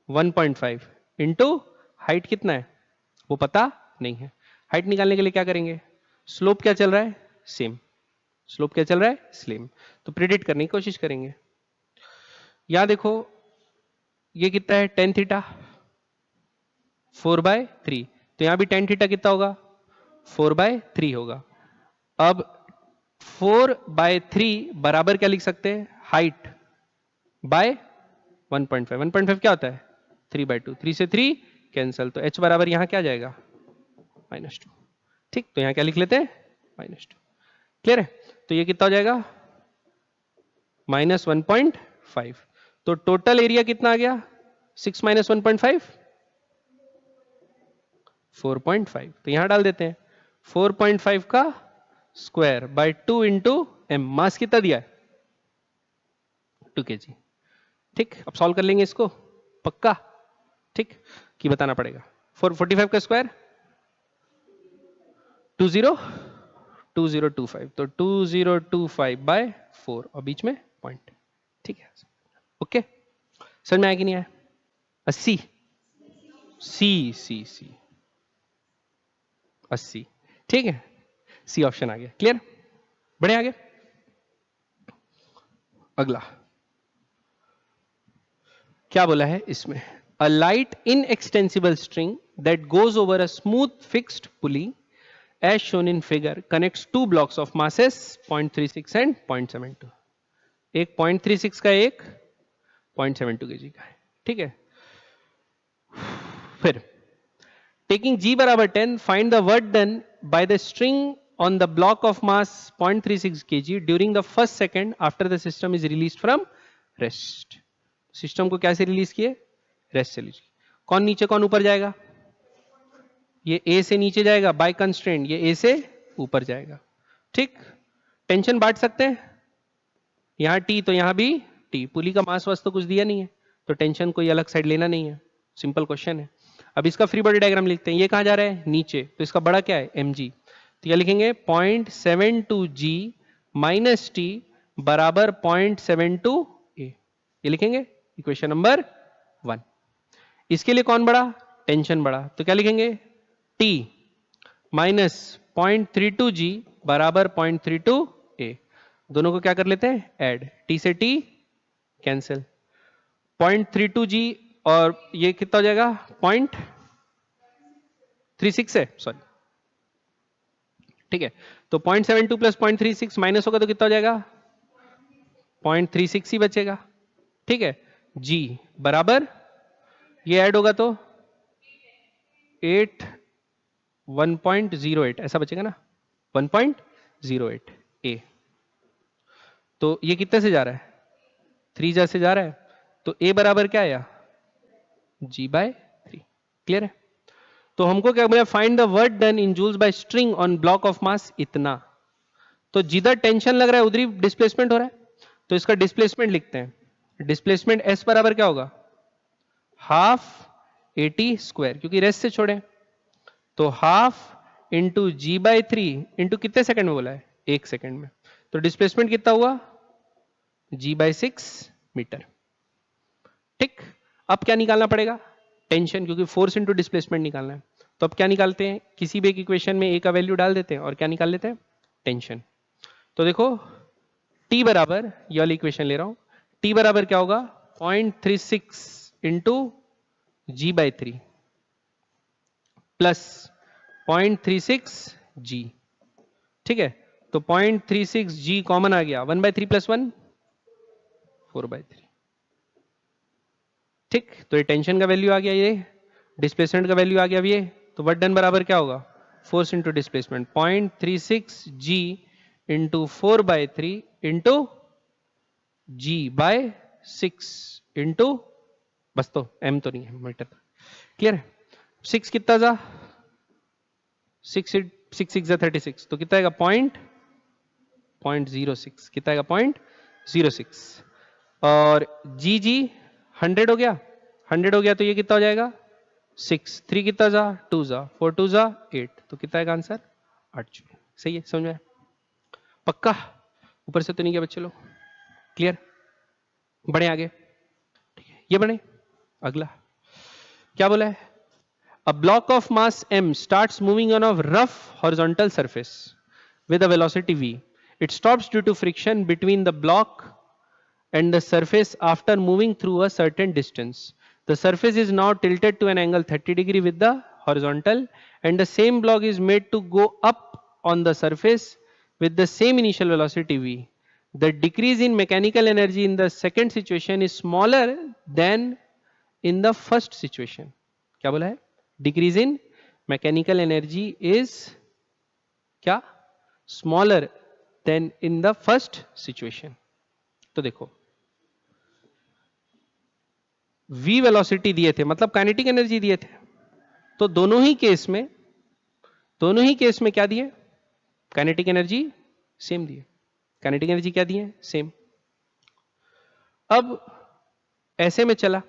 1.5 इंटू हाइट कितना है वो पता नहीं है, हाइट निकालने के लिए क्या करेंगे स्लोप क्या चल रहा है सेम, स्लोप क्या चल रहा है सेम, तो प्रेडिक्ट करने की कोशिश करेंगे। यहां देखो ये कितना है tan थीटा 4/3, तो यहां भी tan थीटा कितना होगा 4/3 होगा। अब 4/3 बराबर क्या लिख सकते हैं हाइट बाय 1.5, 1.5 क्या होता है 3/2, 3 से 3 कैंसल, तो h बराबर यहां क्या जाएगा -2। ठीक, तो यहां क्या लिख लेते हैं -2। क्लियर है, तो ये कितना हो जाएगा -1.5, तो टोटल एरिया कितना आ गया 6 - 1.5 4.5, तो यहां डाल देते हैं 4.5 का स्क्वायर बाय 2 इंटू एम, मास कितना दिया है 2 kg। ठीक, अब सॉल्व कर लेंगे इसको पक्का, ठीक कि बताना पड़ेगा 445 का स्क्वायर 2025, तो 2025/4 और बीच में पॉइंट। ठीक है, ओके समझ में आया कि नहीं आया 80 सी सी सी 80, ठीक है सी ऑप्शन आ गया। क्लियर, बढ़े आगे। अगला क्या बोला है इसमें, a light inextensible string that goes over a smooth fixed pulley as shown in figure connects two blocks of masses 0.36 and 0.72, एक 0.36 का एक 0.72 kg का है। ठीक है, फिर taking g बराबर 10 find the work done by the string on the block of mass 0.36 kg during the first second after the system is released from rest। System को कैसे रिलीज किए रेस्ट से लीजिए, कौन नीचे कौन ऊपर जाएगा, ये ए से नीचे जाएगा बाय कंस्ट्रेंट, ये ए से ऊपर जाएगा। ठीक, टेंशन बांट सकते हैं, यहां टी तो यहां भी टी, पुली का मास वास तो कुछ दिया नहीं है तो टेंशन कोई अलग साइड लेना नहीं है, सिंपल क्वेश्चन है। अब इसका फ्री बॉडी डायग्राम लिखते हैं, ये कहां जा रहा है नीचे, तो इसका बड़ा क्या है mg, तो क्या लिखेंगे 0.72 g माइनस टी बराबर 0.72 a, ये लिखेंगे इक्वेशन नंबर 1। इसके लिए कौन बड़ा टेंशन बड़ा, तो क्या लिखेंगे T माइनस 0.32 g बराबर 0.32 a, दोनों को क्या कर लेते हैं ऐड, T से T कैंसिल, 0.32 g और ये कितना हो जाएगा 0.36 है, सॉरी, ठीक है। तो 0.72 प्लस 0.36 माइनस होगा तो कितना हो जाएगा 0.36 ही बचेगा, ठीक है। जी बराबर ये ऐड होगा तो 1.08 ऐसा बचेगा ना, 1.08 ए। तो ये कितने से जा रहा है 3 जैसे जा रहा है, तो ए बराबर क्या आया G/3। क्लियर है। तो हमको क्या बोला, find the work done in joules by string on block of mass इतना। तो जिधर टेंशन लग रहा है उधर ही डिस्प्लेसमेंट हो रहा है, तो इसका डिस्प्लेसमेंट लिखते हैं। डिस्प्लेसमेंट एस बराबर क्या होगा हाफ AT स्क्वायर, क्योंकि रेस्ट से छोड़े, तो हाफ इंटू G/3 इंटू कितने सेकंड में बोला है 1 सेकंड में। तो डिस्प्लेसमेंट कितना हुआ G/6 मीटर। ठीक, अब क्या निकालना पड़ेगा टेंशन, क्योंकि फोर्स इंटू डिस्प्लेसमेंट निकालना है। तो अब क्या निकालते हैं, किसी भी एक इक्वेशन में ए का वैल्यू डाल देते हैं और क्या निकाल लेते हैं टेंशन। तो देखो T बराबर, ये वाली इक्वेशन ले रहा हूं, T बराबर क्या होगा 0.36 इंटू G/3 प्लस 0.36 G, ठीक है। तो 0.36 G कॉमन आ गया, 1/3 प्लस 1 4/3, ठीक। तो ये टेंशन का वैल्यू आ गया, ये डिस्प्लेसमेंट का वैल्यू आ गया ये। तो वर्क डन बराबर क्या होगा force into displacement 0.36 G into 4/3 into G/6 into, बस तो m तो नहीं है मीटर, क्लियर है। 6 कितना था 6 6 36, तो कितना आएगा 0.06, कितना आएगा 0.06। और G 100 हो गया, 100 हो गया तो ये कितना हो जाएगा 6, 3 कितना जा 2 जा 4 2 जा 8, तो कितना आएगा आंसर 8 जूल। सही है, समझ में पक्का, ऊपर से तो नहीं गया बच्चे लोग, क्लियर। बढ़े आगे, ठीक है, ये बढ़े अगला क्या बोला है, a block of mass m starts moving on a rough horizontal surface with a velocity v. It stops due to friction between the block and the surface after moving through a certain distance. The surface is now tilted to an angle 30 degree with the horizontal, and the same block is made to go up on the surface with the same initial velocity v. The decrease in mechanical energy in the second situation is smaller than in the first situation. क्या बोला है, decrease in mechanical energy is क्या smaller than in the first situation. तो देखो v velocity दिए थे, मतलब kinetic energy दिए थे, तो दोनों ही केस में क्या दिए काइनेटिक एनर्जी सेम दिए, काइनेटिक एनर्जी क्या दिए सेम। अब ऐसे में चला,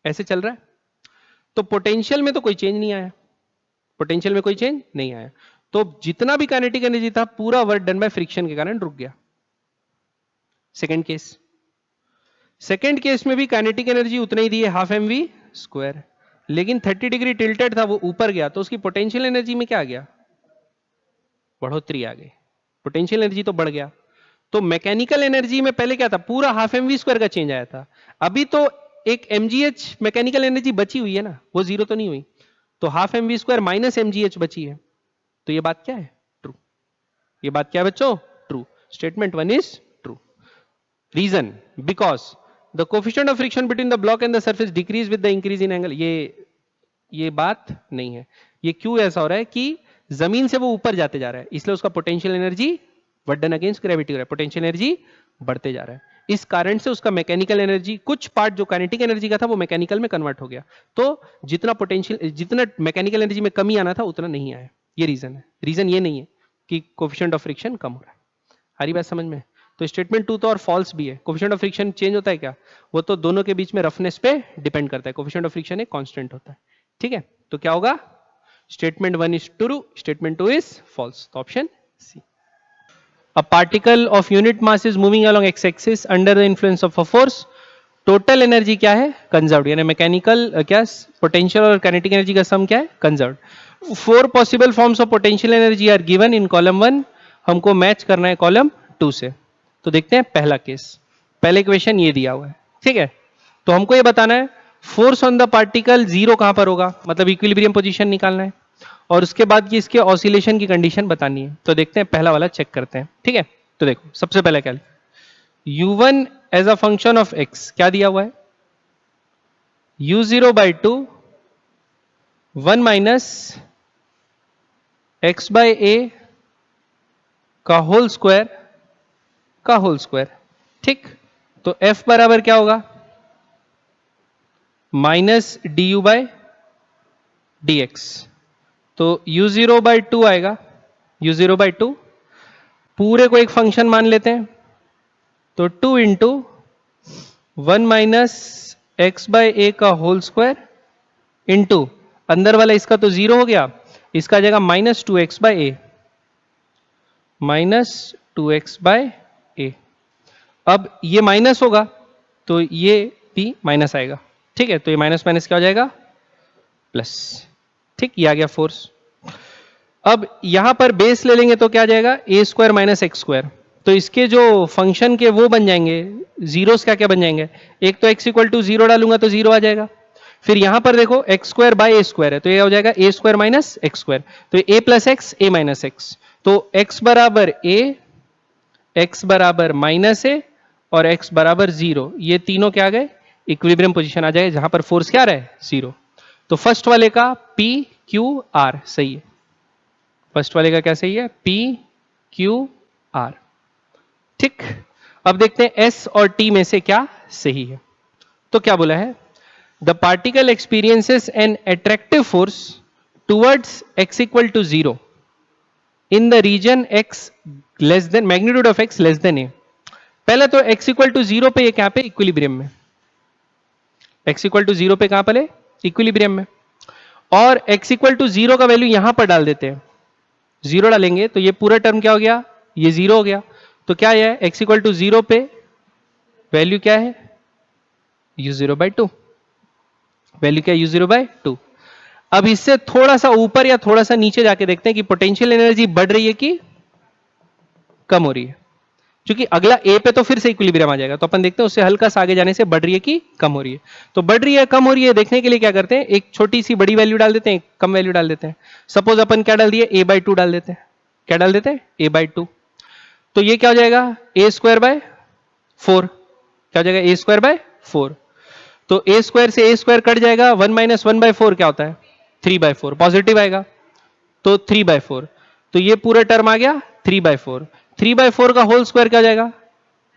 ऐसे चल रहा है, तो पोटेंशियल में तो कोई चेंज नहीं आया, पोटेंशियल में कोई चेंज नहीं आया, तो जितना भी काइनेटिक एनर्जी था पूरा वर्क डन बाय फ्रिक्शन के कारण रुक गया। सेकेंड केस में भी काइनेटिक एनर्जी उतना ही दी है हाफ mv स्क्वायर, लेकिन 30 डिग्री टिल्टेड था, वो ऊपर गया, तो उसकी पोटेंशियल एनर्जी में क्या आ गया बढ़ोतरी आ गई, पोटेंशियल एनर्जी तो बढ़ गया। तो मैकेनिकल एनर्जी में पहले क्या था पूरा हाफ mv स्क्वायर का चेंज आया था, अभी तो एक mgh मैकेनिकल एनर्जी बची हुई है ना, वो जीरो तो नहीं हुई, तो half mv square minus mgh बची है। तो ये बात क्या है ट्रू, ये बात क्या है बच्चों true, statement 1 is true. Reason because the coefficient of friction between the block and the surface decrease with the increase in angle. ये बात नहीं है, ये क्यों ऐसा हो रहा है कि जमीन से वो ऊपर जाते जा रहा है, इसलिए उसका potential energy work done against gravity हो रहा है, पोटेंशियल एनर्जी बढ़ते जा रहा है, इस कारण से उसका मैकेनिकल एनर्जी कुछ पार्ट जो काइनेटिक एनर्जी का था वो मैकेनिकल में कन्वर्ट हो गया, तो जितना पोटेंशियल जितना मैकेनिकल एनर्जी में कमी आना था उतना नहीं आया। ये रीजन है, रीजन ये नहीं है कि कोफिशिएंट ऑफ फ्रिक्शन कम हो रहा है। हरी बात समझ में, तो स्टेटमेंट 2 तो और फॉल्स भी है। कोफिशिएंट ऑफ फ्रिक्शन चेंज होता है क्या, वो तो दोनों के बीच में रफनेस पे डिपेंड करता है, कोफिशिएंट ऑफ फ्रिक्शन एक कांस्टेंट होता है, ठीक है। तो क्या होगा statement 1 is true, statement 2 is false, तो option C. A particle of unit mass is moving along x-axis under the influence of a force. Total energy क्या है कंजर्व्ड, यानी मैकेनिकल क्या पोटेंशियल और काइनेटिक एनर्जी का सम क्या है conserved. 4 possible forms of potential energy are given in column 1, हमको match करना है कॉलम 2 से। तो देखते हैं पहला केस, पहले इक्वेशन ये दिया हुआ है, ठीक है। तो हमको ये बताना है force on the particle zero कहां पर होगा, मतलब इक्विलिब्रियम पोजीशन निकालना है, और उसके बाद की इसके ऑसिलेशन की कंडीशन बतानी है। तो देखते हैं, पहला वाला चेक करते हैं। ठीक है, तो देखो सबसे पहले क्या, u1 as a function of x क्या दिया हुआ है, u0/2 1 minus x by a का होल स्क्वायर का होल स्क्वायर। ठीक, तो f बराबर क्या होगा, माइनस du/dx। तो u0/2 आएगा, u0/2 पूरे को एक फंक्शन मान लेते हैं, तो 2 इंटू 1 माइनस एक्स बाय ए का होल स्क्वायर इंटू अंदर वाला इसका तो जीरो हो गया, इसका जाएगा माइनस 2x/a, माइनस 2x/a। अब ये माइनस होगा तो ये भी माइनस आएगा। ठीक है, तो ये माइनस माइनस क्या हो जाएगा, प्लस। ठीक, ये आ गया फोर्स। अब यहां पर बेस ले लेंगे तो क्या आ जाएगा, a square minus x square. तो इसके जो फंक्शन के वो बन जाएंगे, जीरोस क्या क्या बन जाएंगे, एक तो x इक्वल टू जीरो डालूंगा तो जीरो आ जाएगा। फिर यहां पर देखो x square by a square है, तो ये हो जाएगा ए स्क्वायर माइनस एक्स स्क्वायर, तो ए प्लस एक्स ए माइनस एक्स। तो x बराबर a, x बराबर माइनस ए और x बराबर जीरो, ये तीनों क्या आ गए, इक्विलिब्रियम पोजीशन आ जाए जहां पर फोर्स क्या रहे, जीरो। तो फर्स्ट वाले का P Q R सही है, फर्स्ट वाले का क्या सही है, P Q R। ठीक, अब देखते हैं S और T में से क्या सही है। तो क्या बोला है, the particle experiences an attractive force towards x equal to zero in the region x less than magnitude of x less than a। पहले तो x इक्वल टू जीरो पे ये क्या पे, इक्विलिब्रियम में, x इक्वल टू जीरो पे कहां पर है, इक्विलिब्रियम में। और x इक्वल टू जीरो का वैल्यू यहां पर डाल देते हैं, जीरो डालेंगे तो ये पूरा टर्म क्या हो गया, ये जीरो हो गया। तो क्या है, x इक्वल टू जीरो पे वैल्यू क्या है, u0/2, वैल्यू क्या है, u0/2। अब इससे थोड़ा सा ऊपर या थोड़ा सा नीचे जाके देखते हैं कि पोटेंशियल एनर्जी बढ़ रही है कि कम हो रही है। क्योंकि अगला ए पे तो फिर से इक्विलिब्रियम आ जाएगा, तो अपन देखते हैं उससे हल्का सा आगे जाने से बढ़ रही है कि कम हो रही है। तो बढ़ रही है कम हो रही है देखने के लिए क्या करते हैं, एक छोटी सी बड़ी वैल्यू डाल देते हैं, एक कम वैल्यू डाल देते हैं। सपोज अपन क्या डाल दिए, a/2 डाल देते हैं, क्या डाल देते हैं, a/2। तो ये क्या हो जाएगा, a स्क्वायर बाय 4, क्या हो जाएगा, a स्क्वायर बाय 4। तो a स्क्वायर से a स्क्वायर कट जाएगा, 1 माइनस 1/4 क्या होता है, 3/4, पॉजिटिव आएगा तो 3/4। तो ये पूरा टर्म आ गया 3/4, 3/4 का होल स्क्वायर क्या हो जाएगा,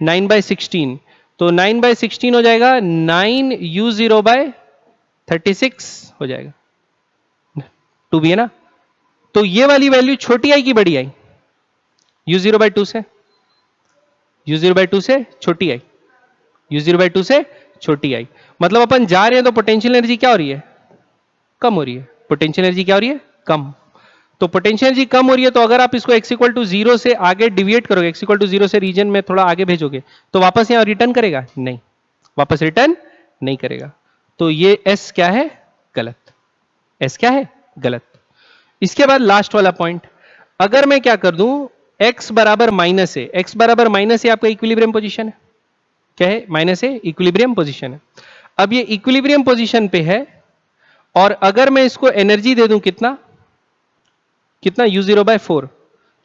9/16। तो 9/16 हो जाएगा 9u0/36 हो जाएगा, 2 भी है ना। तो ये वाली वैल्यू छोटी आई कि बड़ी आई, u0/2 से, u0/2 से छोटी आई, u0/2 से छोटी आई। मतलब अपन जा रहे हैं तो पोटेंशियल एनर्जी क्या हो रही है, कम हो रही है। पोटेंशियल एनर्जी क्या हो रही है, कम। तो पोटेंशियल एनर्जी कम हो रही है, तो अगर आप इसको x इक्वल टू जीरो से आगे डिविएट करोगे, x इक्वल टू जीरो से रीजन में थोड़ा आगे भेजोगे, तो वापस यहां रिटर्न करेगा, नहीं, वापस रिटर्न नहीं करेगा। तो ये s क्या है, गलत, s क्या है, गलत। इसके बाद लास्ट वाला पॉइंट, अगर मैं क्या कर दूं, x बराबर माइनस है, x बराबर माइनस है आपका इक्विलिब्रियम पोजीशन है, क्या है, माइनस है, इक्विलिब्रियम पोजीशन है। अब ये इक्विलिब्रियम पोजीशन पे है, और अगर मैं इसको एनर्जी दे दूं कितना, कितना, u0/4,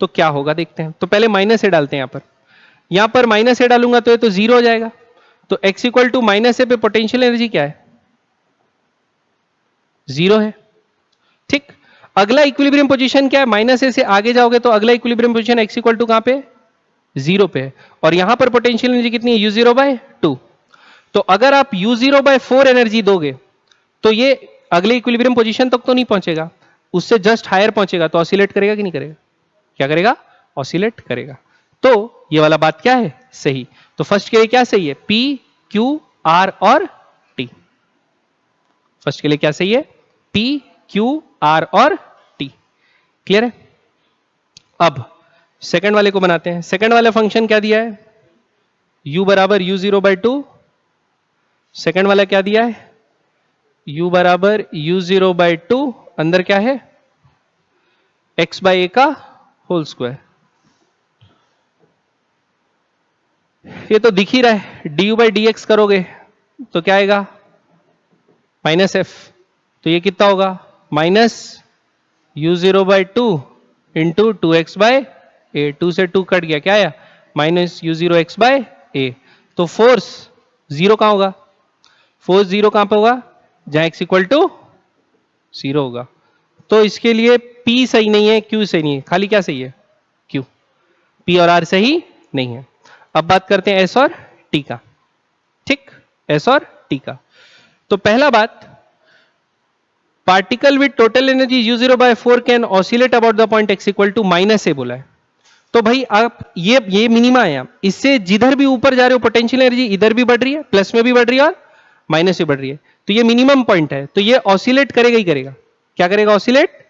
तो क्या होगा देखते हैं। तो पहले माइनस ए डालते हैं, यहां पर माइनस ए डालूंगा तो ये तो जीरो हो जाएगा। तो x equal to minus a पे पोटेंशियल एनर्जी क्या है, जीरो है। ठीक, अगला इक्विलिब्रियम पोजीशन क्या है, माइनस ए से आगे जाओगे तो अगला equilibrium position x equal to कहां पे, जीरो पे है, और यहां पर पोटेंशियल एनर्जी कितनी है, u0/2। तो अगर आप u0/4 एनर्जी दोगे तो ये अगले इक्विलिब्रियम पोजीशन तक तो नहीं पहुंचेगा, उससे जस्ट हायर पहुंचेगा, तो ऑसिलेट करेगा कि नहीं करेगा, क्या करेगा, ऑसिलेट करेगा। तो ये वाला बात क्या है, सही। तो फर्स्ट के लिए क्या सही है, P Q R और T। फर्स्ट के लिए क्या सही है, P Q R और T। क्लियर है। अब सेकंड वाले को बनाते हैं। सेकंड वाला फंक्शन क्या दिया है, u बराबर u0/2। सेकंड वाला क्या दिया है, u बराबर u0/2, अंदर क्या है, x/a का होल स्क्वायर। ये तो दिख ही रहा है, du/dx करोगे तो क्या आएगा, माइनस एफ, तो ये कितना होगा माइनस u0/2 इंटू 2x/a, 2 से 2 कट गया, क्या आया माइनस u0x/a। तो फोर्स जीरो कहां होगा, फोर्स जीरो कहां पे होगा, जहां x इक्वल टू 0 होगा। तो इसके लिए P सही नहीं है, Q सही नहीं है, खाली क्या सही है Q, P और R सही नहीं है। अब बात करते हैं S और T का, ठीक, S और T का। तो पहला बात, particle with total energy u0/4 can oscillate about the point x equal to minus a बोला है। तो भाई आप ये मिनिमा है, इससे जिधर भी ऊपर जा रहे हो पोटेंशियल एनर्जी इधर भी बढ़ रही है, प्लस में भी बढ़ रही है और माइनस में बढ़ रही है, तो ये मिनिमम पॉइंट है, तो ये ऑसिलेट करेगा ही करेगा। क्या करेगा, ऑसिलेट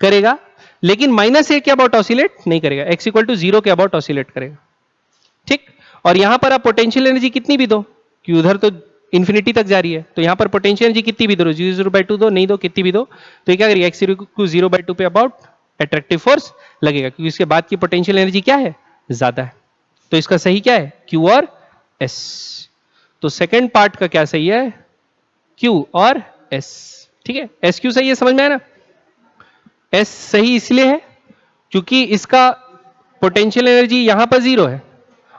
करेगा, लेकिन माइनस ए के अबाउट ऑसिलेट नहीं करेगा, x इक्वल टू 0 के अबाउट ऑसिलेट करेगा, ठीक। और यहां पर आप पोटेंशियल एनर्जी कितनी भी दो, कि उधर तो इंफिनिटी तक जा रही है, तो यहां पर पोटेंशियल एनर्जी कितनी भी दो, 0/2 दो, नहीं दो, कितनी भी दो, तो ये क्या करेगा, x इक्वल 0/2 पे अबाउट अट्रैक्टिव फोर्स लगेगा, क्योंकि इसके बाद की पोटेंशियल एनर्जी क्या है, ज्यादा है। तो इसका सही क्या है, Q और S। तो सेकेंड पार्ट का क्या सही है, Q और S, ठीक है। S Q सही है, समझ में आया ना। S सही इसलिए है क्योंकि इसका पोटेंशियल एनर्जी यहां पर 0 है,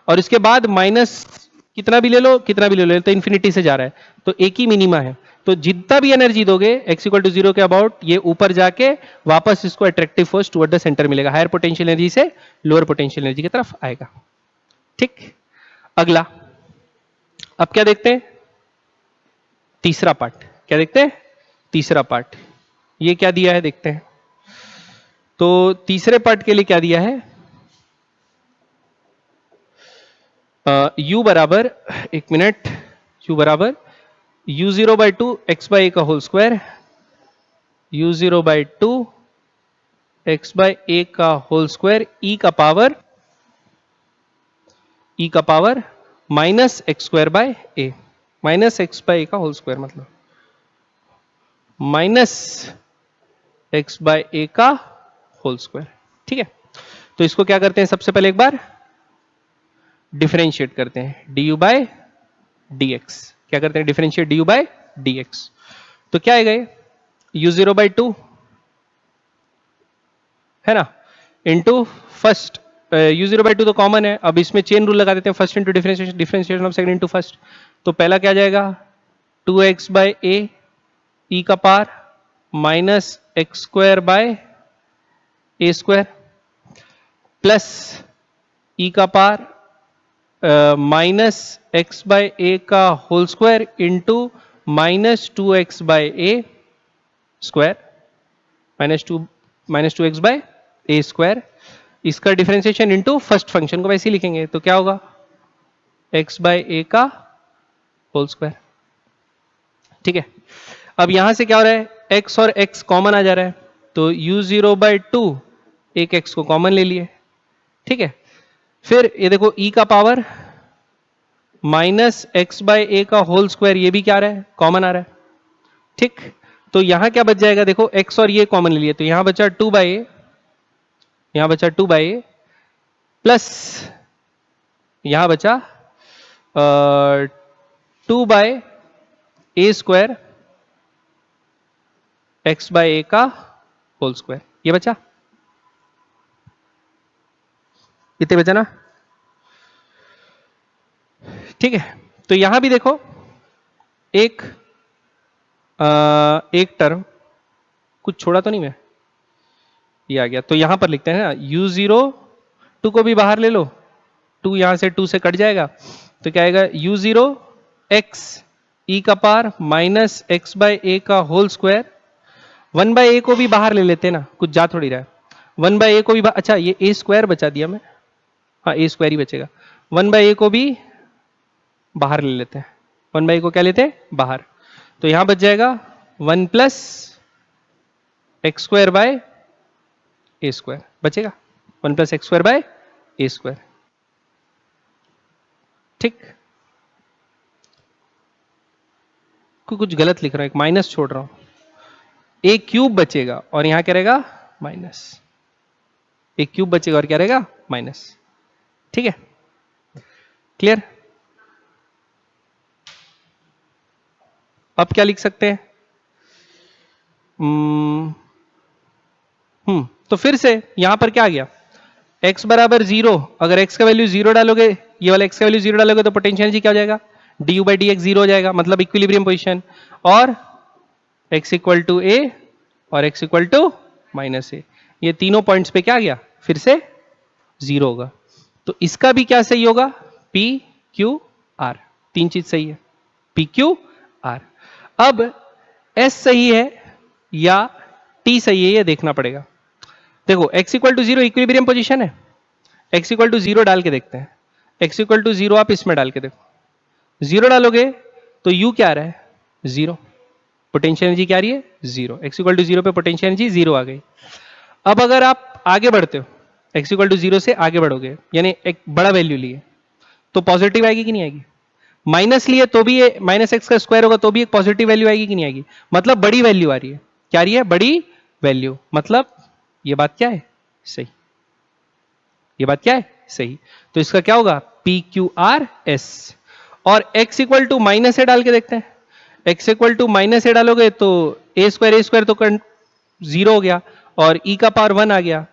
और इसके बाद माइनस कितना भी ले लो, कितना भी ले लो, तो इन्फिनिटी से जा रहा है, तो एक ही मिनिमा है। तो जितना भी एनर्जी दोगे x इक्वल टू 0 के अबाउट, ये ऊपर जाके वापस इसको attractive force toward the centre मिलेगा, हायर पोटेंशियल एनर्जी से लोअर पोटेंशियल एनर्जी की तरफ आएगा, ठीक। अगला, अब क्या देखते हैं, तीसरा पार्ट, क्या देखते हैं, तीसरा पार्ट, ये क्या दिया है देखते हैं। तो तीसरे पार्ट के लिए क्या दिया है, u बराबर, एक मिनट, u बराबर u0/2 x/a का होल स्क्वायर, u0/2 x/a का होल स्क्वायर e का power minus x²/a, minus x/a का होल स्क्वायर मतलब माइनस x/a का होल स्क्वायर, ठीक है। तो इसको क्या करते हैं, सबसे पहले एक बार डिफरेंशिएट करते हैं, du/dx, क्या करते हैं, डिफरेंशिएट du/dx। तो क्या आएगा ये, u0/2 है ना, इंटू फर्स्ट, u0/2 तो कॉमन है, अब इसमें चेन रूल लगा देते हैं, first into differentiation, differentiation of second into first. तो पहला क्या जाएगा, 2x/a e का power minus x²/a² plus e का पावर माइनस x/a का whole square into minus 2x/a square, minus two x/a square, इसका डिफरेंशिएशन इंटू फर्स्ट फंक्शन को वैसे ही लिखेंगे, तो क्या होगा, x/a का होल स्क्वायर, ठीक है। अब यहां से क्या हो रहा है, x और x कॉमन आ जा रहा है, तो u0/2 एक x को कॉमन ले लिए, ठीक है। फिर ये देखो e का पावर माइनस x/a का होल स्क्वायर, ये भी क्या आ रहा है, कॉमन आ रहा है, ठीक। तो यहां क्या बच जाएगा, देखो x और ये कॉमन ले लिए, तो यहां बचा 2/a, यहां बचा 2/a प्लस यहां बचा 2/a² x/a का होल स्क्वायर, ये बचा, कितने बचा ना, ठीक है। तो यहां भी देखो एक टर्म कुछ छोड़ा तो नहीं मैं, ये आ गया, तो यहां पर लिखते हैं ना, u0 को भी बाहर ले लो, 2 यहां से 2 से कट जाएगा, तो क्या आएगा, u0x e का पावर माइनस x/a का होल स्क्वायर, 1/a को भी बाहर ले लेते हैं ना, कुछ जा थोड़ी रहा है, 1/a को भी अच्छा ये a² बचा दिया मैं, हाँ a² ही बचेगा, 1/a को भी बाहर ले लेते हैं, 1/a को क्या लेते हैं, बाहर, तो यहां बच जाएगा 1 प्लस x²/a² बचेगा, 1 प्लस x²/a², ठीक। कुछ गलत लिख रहा हूं, एक माइनस छोड़ रहा हूं, a³ बचेगा और यहां क्या रहेगा, माइनस, a³ बचेगा और क्या रहेगा, माइनस, ठीक है, क्लियर। अब क्या लिख सकते हैं? तो फिर से यहां पर क्या आ गया, x बराबर 0, अगर x का वैल्यू 0 डालोगे, ये वाला x का वैल्यू 0 डालोगे तो पोटेंशियल एनर्जी क्या हो जाएगा, du बाई डी एक्स 0 हो जाएगा, मतलब इक्विलिब्रियम पोजीशन। और x इक्वल टू ए और x इक्वल टू माइनस ए, ये तीनों पॉइंट्स पे क्या आ गया, फिर से 0 होगा। तो इसका भी क्या सही होगा, p q r, तीन चीज सही है, p q r। अब s सही है या t सही है, ये देखना पड़ेगा। देखो x equal to 0 equilibrium position है, x इक्वल टू 0 डाल के देखते हैं, x इक्वल टू 0 आप इसमें डाल के देखो, 0 डालोगे तो u क्या आ रहा है, 0, पोटेंशियल एनर्जी क्या आ रही है, 0, x इक्वल टू 0 पे पोटेंशियल एनर्जी 0 आ गई। अब अगर आप आगे बढ़ते हो, x इक्वल टू 0 से आगे बढ़ोगे, यानी एक बड़ा वैल्यू लिए, तो पॉजिटिव आएगी कि नहीं आएगी, माइनस लिए तो भी ये माइनस एक्स का स्क्वायर होगा तो भी एक पॉजिटिव वैल्यू आएगी कि नहीं आएगी, मतलब बड़ी वैल्यू आ रही है, क्या आ रही है, बड़ी वैल्यू, मतलब ये बात क्या है, सही, ये बात क्या है, सही। तो इसका क्या होगा, पी क्यू आर एस। और x इक्वल टू माइनस ए डाल के देखते हैं, x इक्वल टू माइनस ए डालोगे तो ए स्क्वायर तो 0 हो गया और e का पावर 1 आ गया,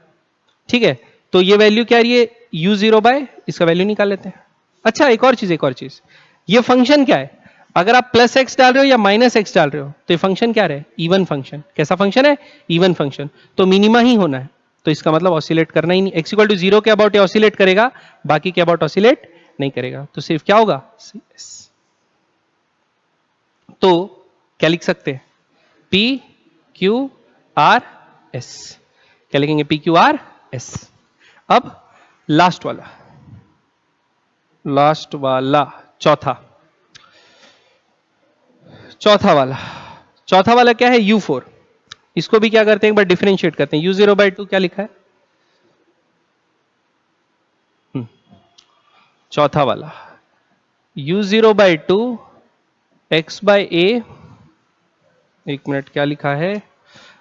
ठीक है। तो ये वैल्यू क्या आ रही है, u0 बाय, इसका वैल्यू निकाल लेते हैं। अच्छा एक और चीज, ये फंक्शन क्या है, अगर आप प्लस एक्स डाल रहे हो या माइनस एक्स डाल रहे हो तो ये फंक्शन क्या रहे, इवन फंक्शन। कैसा फंक्शन है, इवन फंक्शन, तो मिनिमा ही होना है, तो इसका मतलब ऑसिलेट करना ही नहीं, एक्स इक्वल टू 0 के अबाउट ऑसिलेट करेगा, बाकी के अबाउट ऑसिलेट नहीं करेगा, तो सिर्फ क्या होगा, CS। तो क्या लिख सकते हैं, पी क्यू आर एस, क्या लिखेंगे, पी क्यू आर एस। अब लास्ट वाला चौथा वाला क्या है, U4। इसको भी क्या करते हैं, एक बार डिफरेंशिएट करते हैं, U0 बाई 2 क्या लिखा है, चौथा वाला U0 बाई 2 एक्स बाई ए, एक मिनट क्या लिखा है,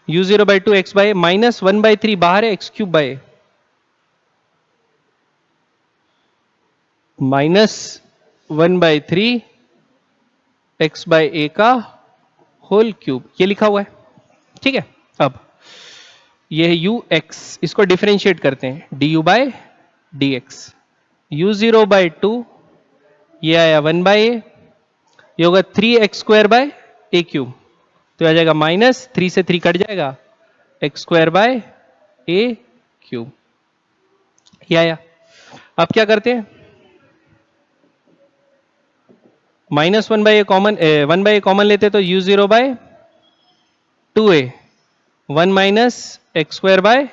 U0 by 2 x by minus 1 by 3 बाहर है, x cube by minus 1 by 3 x by a का होल क्यूब, ये लिखा हुआ है, ठीक है। अब ये है यू एक्स, इसको डिफरेंशिएट करते हैं, D you by D x, U0 by 2, ये आया 1 बाई ए, ये होगा 3x square by a cube, तो आ जाएगा माइनस 3 से 3 कट जाएगा, x square by a cube, ये आया। अब क्या करते हैं, minus 1 by a common, 1 by a common लेते तो U0 by 2a, 1 minus x square by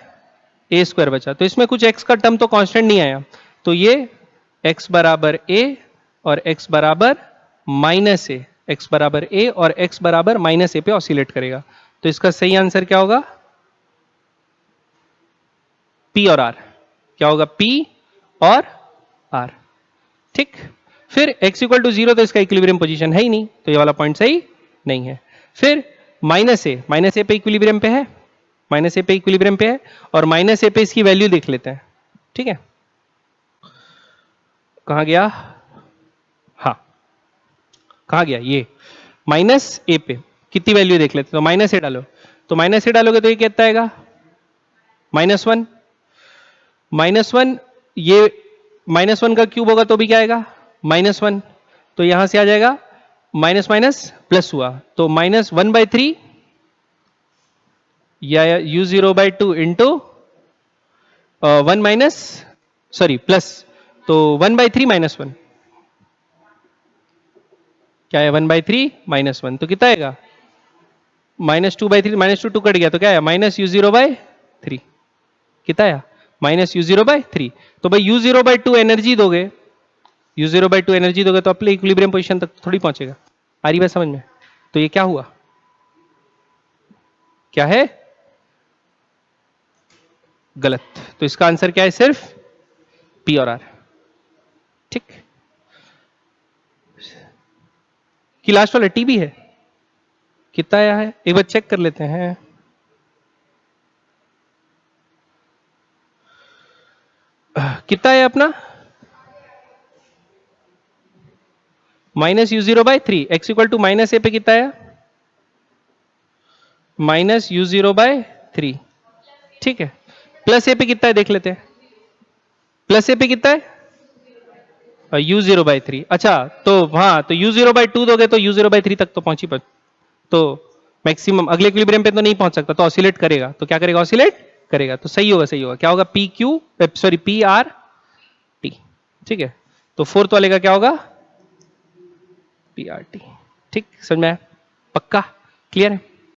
a square बचा, तो इसमें कुछ x का टर्म तो कांस्टेंट नहीं आया, तो ये x बराबर a और x बराबर माइनस ए, x बराबर a और x बराबर माइनस ए पे ऑसिलेट करेगा, तो इसका सही आंसर क्या होगा, P और R, क्या होगा, P और R, ठीक। फिर x इक्वल टू 0 तो इसका इक्विलिब्रियम पोजीशन है ही नहीं, तो ये वाला पॉइंट सही नहीं है। फिर माइनस ए पे इक्विलिब्रियम पे है, माइनस ए पे इक्विलिब्रियम पे है, और माइनस ए पे इसकी वैल्यू देख लेते हैं, ठीक है। कहां गया, हाँ कहां गया, ये माइनस ए पे कितनी वैल्यू देख लेते हैं, तो माइनस ए डालो, तो माइनस ए डालोगे तो ये कितना आएगा, -1, -1, ये -1 का क्यूब होगा तो भी क्या आएगा, -1, तो यहां से आ जाएगा माइनस माइनस प्लस हुआ, तो -1/3 या U0 by 2 into 1 minus, sorry plus, तो 1/3 -1, क्या है, 1/3 -1, तो कितना आएगा, -2/3, -2 कट गया तो क्या है, -U0/3, कितना आया, -U0/3। तो भाई U0/2 एनर्जी दोगे, U0/2 एनर्जी दोगे तो अपने इक्विलिब्रियम पोजीशन तक थोड़ी पहुंचेगा, आ रही बात समझ में, तो ये क्या हुआ, क्या है, गलत, तो इसका आंसर क्या है, सिर्फ P और R, ठीक। कि लास्ट वाला T भी है, कितना आया है, एक बार चेक कर लेते हैं, कितना है अपना, minus u zero by 3, x equal to minus a पे कितना है, माइनस यू जीरो बाय 3, ठीक है। प्लस ए पे कितना है देख लेते हैं, प्लस ए पे कितना है यू जीरो बाय 3। अच्छा तो हाँ, तो यू जीरो बाय 2 दोगे तो यू जीरो बाय 3 तक तो पहुंच ही तो मैक्सिमम अगले इक्विलिब्रियम पे तो नहीं पहुंच सकता, तो ऑसिलेट करेगा, तो क्या करेगा, ऑसिलेट करेगा, तो सही होगा, सही होगा, क्या होगा, P Q sorry P R T, ठीक है। तो फोर्थ वाले का क्या होगा, पी आर टी, ठीक, समझ में आया, पक्का क्लियर है।